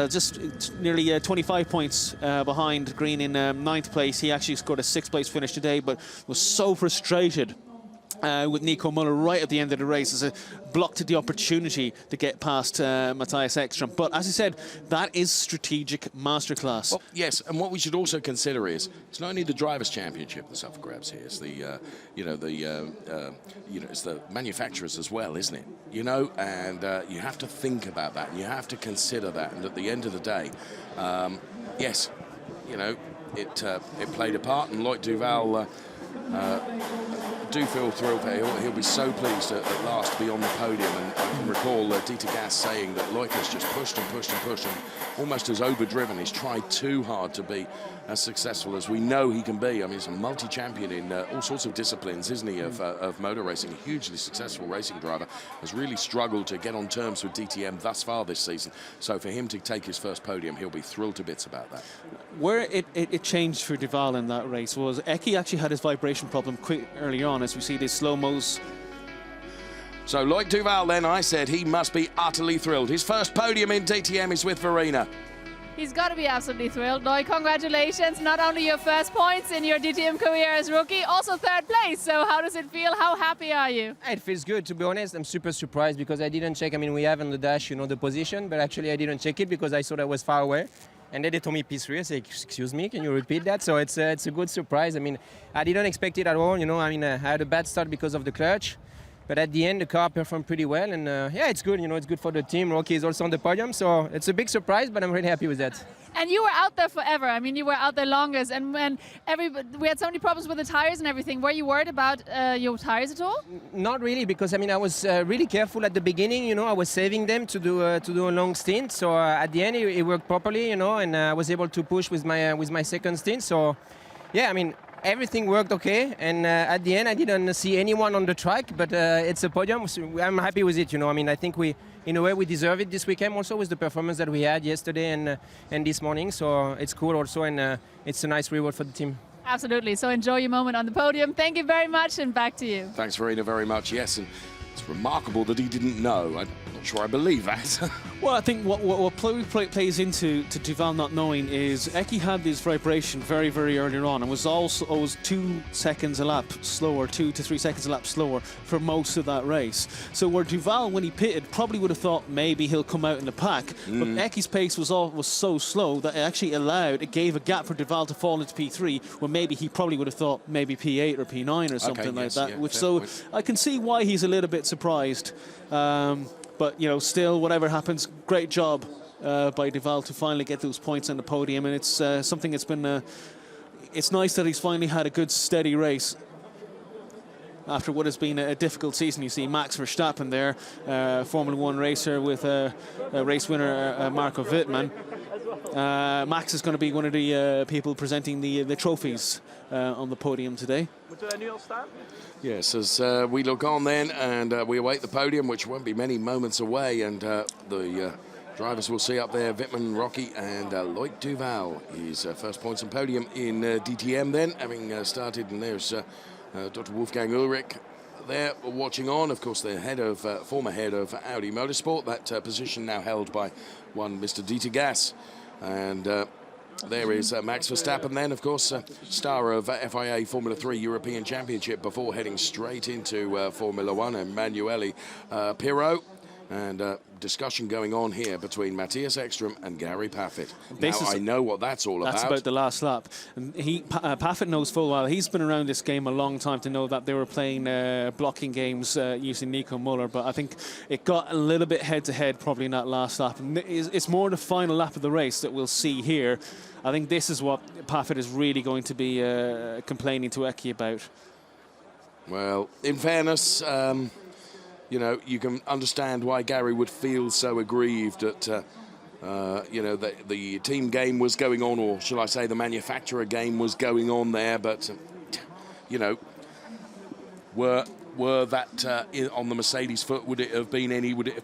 just nearly 25 points behind Green in 9th place. He actually scored a 6th place finish today, but was so frustrated with Nico Muller right at the end of the race as it blocked the opportunity to get past Mattias Ekström. But as I said, that is strategic masterclass. Well, yes, and what we should also consider is it's not only the Drivers' Championship that's up for grabs here. It's the it's the manufacturers as well, isn't it? You know, and you have to think about that, and you have to consider that. And at the end of the day, yes, you know, it played a part, and Lloyd Duval. Do feel thrilled. He'll be so pleased at last to be on the podium. And I can recall Dieter Gas saying that Lloyd has just pushed and pushed and pushed and almost as overdriven. He's tried too hard to be as successful as we know he can be. I mean, he's a multi-champion in all sorts of disciplines, isn't he, of motor racing. A hugely successful racing driver. Has really struggled to get on terms with DTM thus far this season. So for him to take his first podium, he'll be thrilled to bits about that. Where it changed for Duval in that race was Eki actually had his vibration problem quick early on, as we see these slow-mos. So Lloyd Duval then, I said he must be utterly thrilled. His first podium in DTM is with Verena. He's got to be absolutely thrilled. Lloyd, congratulations. Not only your first points in your DTM career as rookie, also 3rd place. So how does it feel? How happy are you? It feels good, to be honest. I'm super surprised because I didn't check. I mean, we have on the dash, you know, the position, but actually I didn't check it because I thought I was far away. And then they told me P3. I said, excuse me, can you repeat that? So it's a good surprise. I mean, I didn't expect it at all. You know, I mean, I had a bad start because of the clutch. But at the end, the car performed pretty well. And yeah, it's good. You know, it's good for the team. Rocky is also on the podium. So it's a big surprise, but I'm really happy with that. And you were out there forever. I mean, you were out there longest. And when we had so many problems with the tires and everything. Were you worried about your tires at all? Not really, because I mean, I was really careful at the beginning. You know, I was saving them to do a long stint. So at the end, it worked properly. You know, and I was able to push with my second stint. So yeah, I mean, everything worked okay. And at the end, I didn't see anyone on the track. But it's a podium. So I'm happy with it. You know, I mean, I think in a way, we deserve it this weekend also with the performance that we had yesterday and this morning. So it's cool also, and it's a nice reward for the team. Absolutely. So enjoy your moment on the podium. Thank you very much, and back to you. Thanks, Verena, very much. Yes, and it's remarkable that he didn't know. I'm not sure I believe that. Well, I think what plays into Duval not knowing is Eki had this vibration very, very early on and was also always 2 seconds a lap slower, 2 to 3 seconds a lap slower for most of that race. So where Duval, when he pitted, probably would have thought maybe he'll come out in the pack, but Eki's pace was so slow that it gave a gap for Duval to fall into P3, where maybe he probably would have thought maybe P8 or P9 or something like that. Yeah, I can see why he's a little bit surprised. But, you know, still, whatever happens, great job by Duval to finally get those points on the podium. And it's something that's been... it's nice that he's finally had a good, steady race after what has been a difficult season. You see Max Verstappen there, Formula 1 racer with race winner Marco Wittmann. Max is going to be one of the people presenting the trophies on the podium today. Yes, as we look on then, and we await the podium, which won't be many moments away, and the Drivers will see up there Wittmann, Rocky, and Loic Duval. His first points on podium in DTM then, having started, and there's Dr. Wolfgang Ulrich there watching on. Of course, the head of, former head of Audi Motorsport. That position now held by one Mr. Dieter Gas. And there is Max Verstappen then, of course, star of FIA Formula 3 European Championship before heading straight into Formula 1, Emanuele Pirro. And discussion going on here between Mattias Ekström and Gary Paffett. Now, I know what that's all about. That's about the last lap. And Paffett knows full well. He's been around this game a long time to know that they were playing blocking games using Nico Muller, but I think it got a little bit head-to-head probably in that last lap. And it's more the final lap of the race that we'll see here. I think this is what Paffett is really going to be complaining to Eki about. Well, in fairness, you know, you can understand why Gary would feel so aggrieved that, you know, the team game was going on, or shall I say the manufacturer game was going on there. But, you know, were that on the Mercedes foot, would it have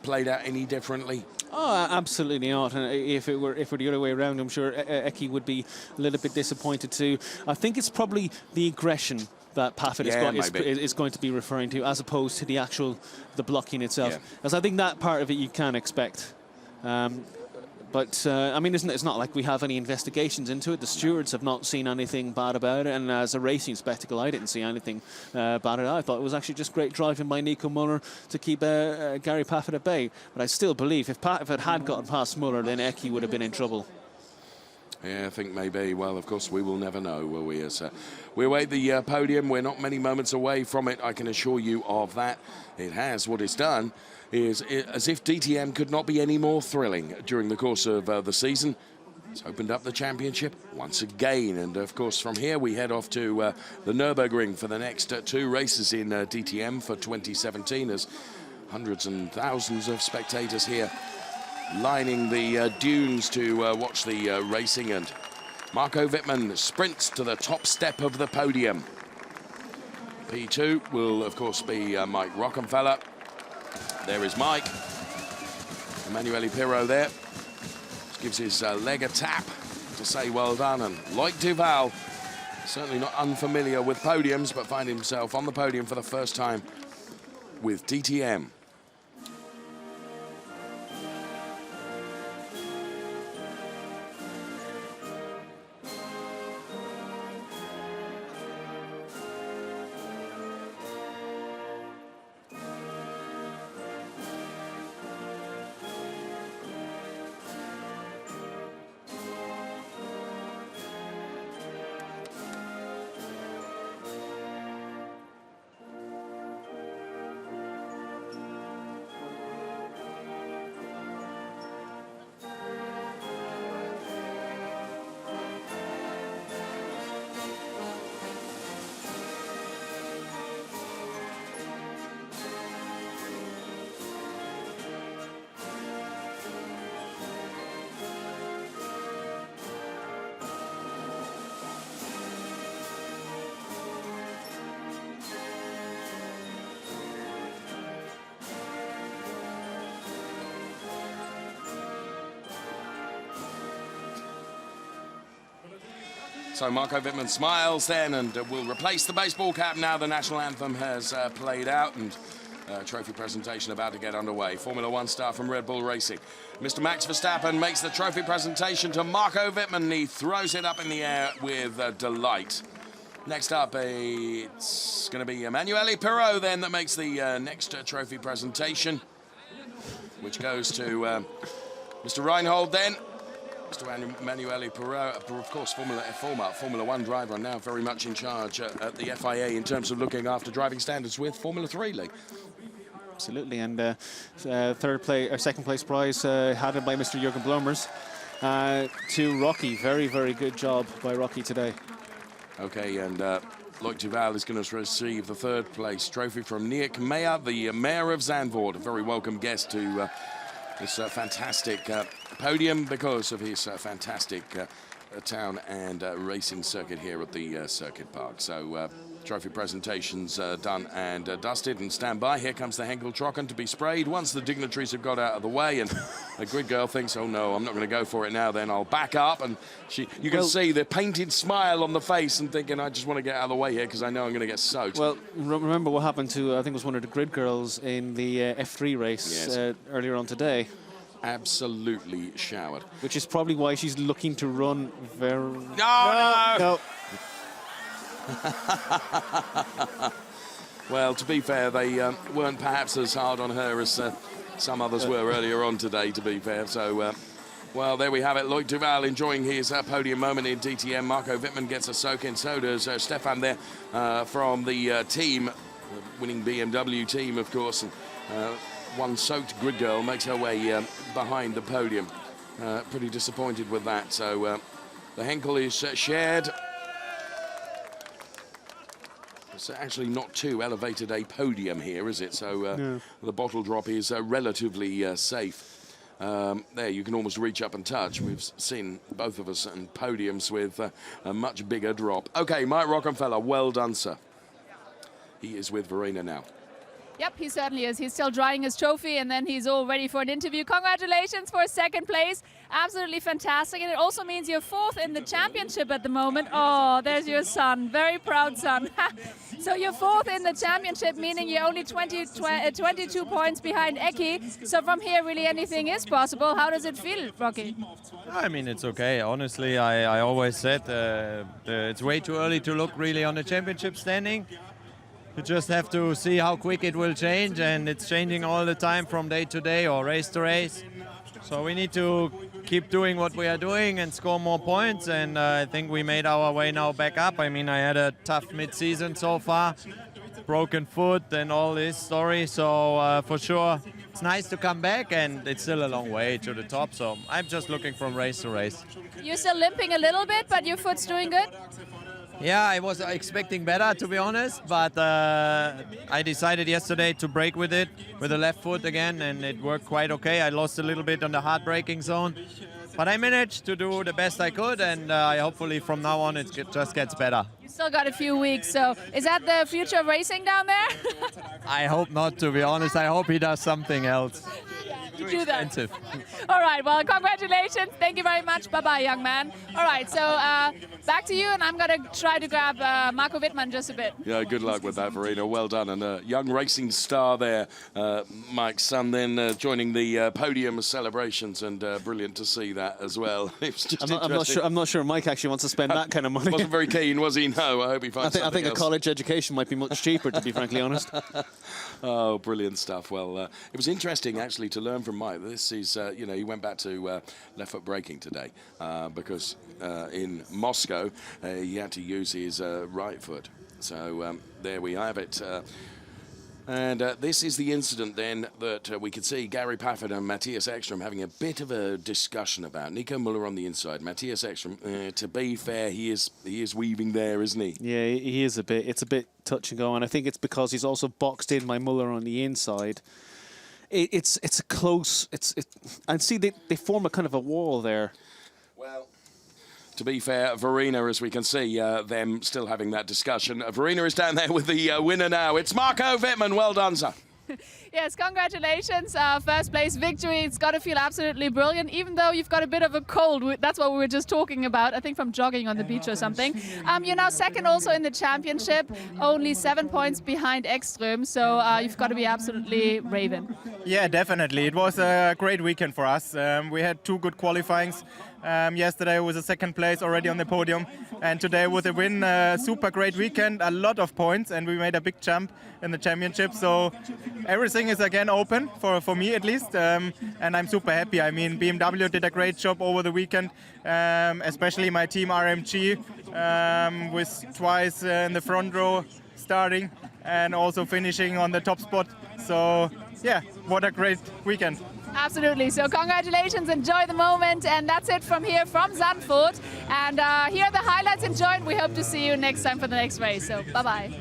played out any differently? Oh, absolutely not. And if it were the other way around, I'm sure Eki would be a little bit disappointed too. I think it's probably the aggression that Paffett is going to be referring to, as opposed to the blocking itself. Because I think that part of it you can expect. But I mean, it's not like we have any investigations into it. The stewards have not seen anything bad about it, and as a racing spectacle, I didn't see anything bad at all. I thought it was actually just great driving by Nico Muller to keep Gary Paffett at bay. But I still believe if Paffett had gotten past Muller, then Eki would have been in trouble. Yeah, I think maybe. Well, of course, we will never know, will we? As we await the podium, we're not many moments away from it, I can assure you of that. It has. What it's done is as if DTM could not be any more thrilling during the course of the season. It's opened up the championship once again. And, of course, from here we head off to the Nürburgring for the next two races in DTM for 2017, as hundreds and thousands of spectators here lining the dunes to watch the racing, and Marco Wittmann sprints to the top step of the podium. P2 will, of course, be Mike Rockenfeller. There is Mike. Emanuele Pirro there. Just gives his leg a tap to say well done. And Loic Duval, certainly not unfamiliar with podiums, but find himself on the podium for the first time with DTM. So Marco Wittmann smiles then and will replace the baseball cap now the national anthem has played out, and trophy presentation about to get underway. Formula 1 star from Red Bull Racing, Mr. Max Verstappen, makes the trophy presentation to Marco Wittmann. He throws it up in the air with delight. Next up, it's going to be Emanuele Pirro then that makes the next trophy presentation, which goes to Mr. Reinhold then. Mr. Emanuele Pirro, of course, former Formula 1 driver, and now very much in charge at the FIA in terms of looking after driving standards with Formula 3 League. Absolutely, and second place prize handed by Mr. Jürgen Blomers to Rocky. Very, very good job by Rocky today. Okay, and Loic Duval is going to receive the third place trophy from Niek Meyer, the mayor of Zandvoort, a very welcome guest to this fantastic podium because of his fantastic town and racing circuit here at the circuit park. So trophy presentations done and dusted, and stand by. Here comes the Henkel Trocken to be sprayed once the dignitaries have got out of the way, and the grid girl thinks, oh no, I'm not going to go for it now, then I'll back up. And you can see the painted smile on the face and thinking, I just want to get out of the way here because I know I'm going to get soaked. Well, remember what happened to, I think it was one of the grid girls in the F3 race earlier on today. Absolutely showered. Which is probably why she's looking to run very... No! Well, to be fair, they weren't perhaps as hard on her as some others were earlier on today, to be fair. So, well, there we have it. Loic Duval enjoying his podium moment in DTM. Marco Wittmann gets a soak in. So does Stefan there from the team, winning BMW team, of course. And, one soaked grid girl makes her way behind the podium. Pretty disappointed with that. So the Henkel is shared. It's actually not too elevated a podium here, is it? So the bottle drop is relatively safe. There, you can almost reach up and touch. We've seen both of us on podiums with a much bigger drop. Okay, Mike Rockenfeller, well done, sir. He is with Verena now. Yep, he certainly is. He's still drying his trophy, and then he's all ready for an interview. Congratulations for second place. Absolutely fantastic. And it also means you're fourth in the championship at the moment. Oh, there's your son. Very proud son. So you're fourth in the championship, meaning you're only 22 points behind Eki. So from here, really anything is possible. How does it feel, Rocky? I mean, it's okay. Honestly, I always said it's way too early to look really on the championship standing. You just have to see how quick it will change, and it's changing all the time from day to day or race to race. So we need to keep doing what we are doing and score more points, and I think we made our way now back up. I mean, I had a tough mid-season so far, broken foot and all this story, so for sure it's nice to come back, and it's still a long way to the top, so I'm just looking from race to race. You're still limping a little bit, but your foot's doing good? Yeah, I was expecting better, to be honest, but I decided yesterday to break with it, with the left foot again, and it worked quite okay. I lost a little bit on the hard braking zone, but I managed to do the best I could, and hopefully from now on it just gets better. You still got a few weeks, so is that the future of racing down there? I hope not, to be honest. I hope he does something else. Too expensive. That. All right, well, congratulations. Thank you very much. Bye-bye, young man. All right, so back to you, and I'm going to try to grab Marco Wittmann just a bit. Yeah, good luck with that, Verena. Well done. And a young racing star there, Mike's son, then joining the podium celebrations, and brilliant to see that as well. It was just I'm not sure Mike actually wants to spend that kind of money. Wasn't very keen, was he? No, I hope he finds something I think else. a college education might be much cheaper, to be frankly honest. Oh, brilliant stuff. Well, it was interesting, actually, to learn from Mike. This is, you know, he went back to left foot braking today because in Moscow he had to use his right foot. So there we have it. And this is the incident then that we could see Gary Paffett and Mattias Ekström having a bit of a discussion about. Nico Müller on the inside. Mattias Ekström, to be fair, he is weaving there, isn't he? Yeah, he is a bit. It's a bit touch and go, and I think it's because he's also boxed in by Müller on the inside. It's a close. And see, they form a kind of a wall there. Well, to be fair, Verena, as we can see, them still having that discussion. Verena is down there with the winner now. It's Marco Wittmann. Well done, sir. Yes, congratulations. First place victory. It's got to feel absolutely brilliant, even though you've got a bit of a cold. That's what we were just talking about, I think from jogging on the beach or something. You're now second also in the championship, only 7 points behind Ekström, so you've got to be absolutely raving. Yeah, definitely. It was a great weekend for us. We had 2 good qualifyings. Yesterday was a second place already on the podium, and today was a win. Super great weekend, a lot of points, and we made a big jump in the championship. So everything is again open for me at least, and I'm super happy. I mean, BMW did a great job over the weekend, especially my team RMG with twice in the front row starting and also finishing on the top spot. So yeah, what a great weekend. Absolutely. So congratulations, enjoy the moment, and that's it from here from Zandvoort. And here are the highlights. Enjoy, and we hope to see you next time for the next race. So bye-bye.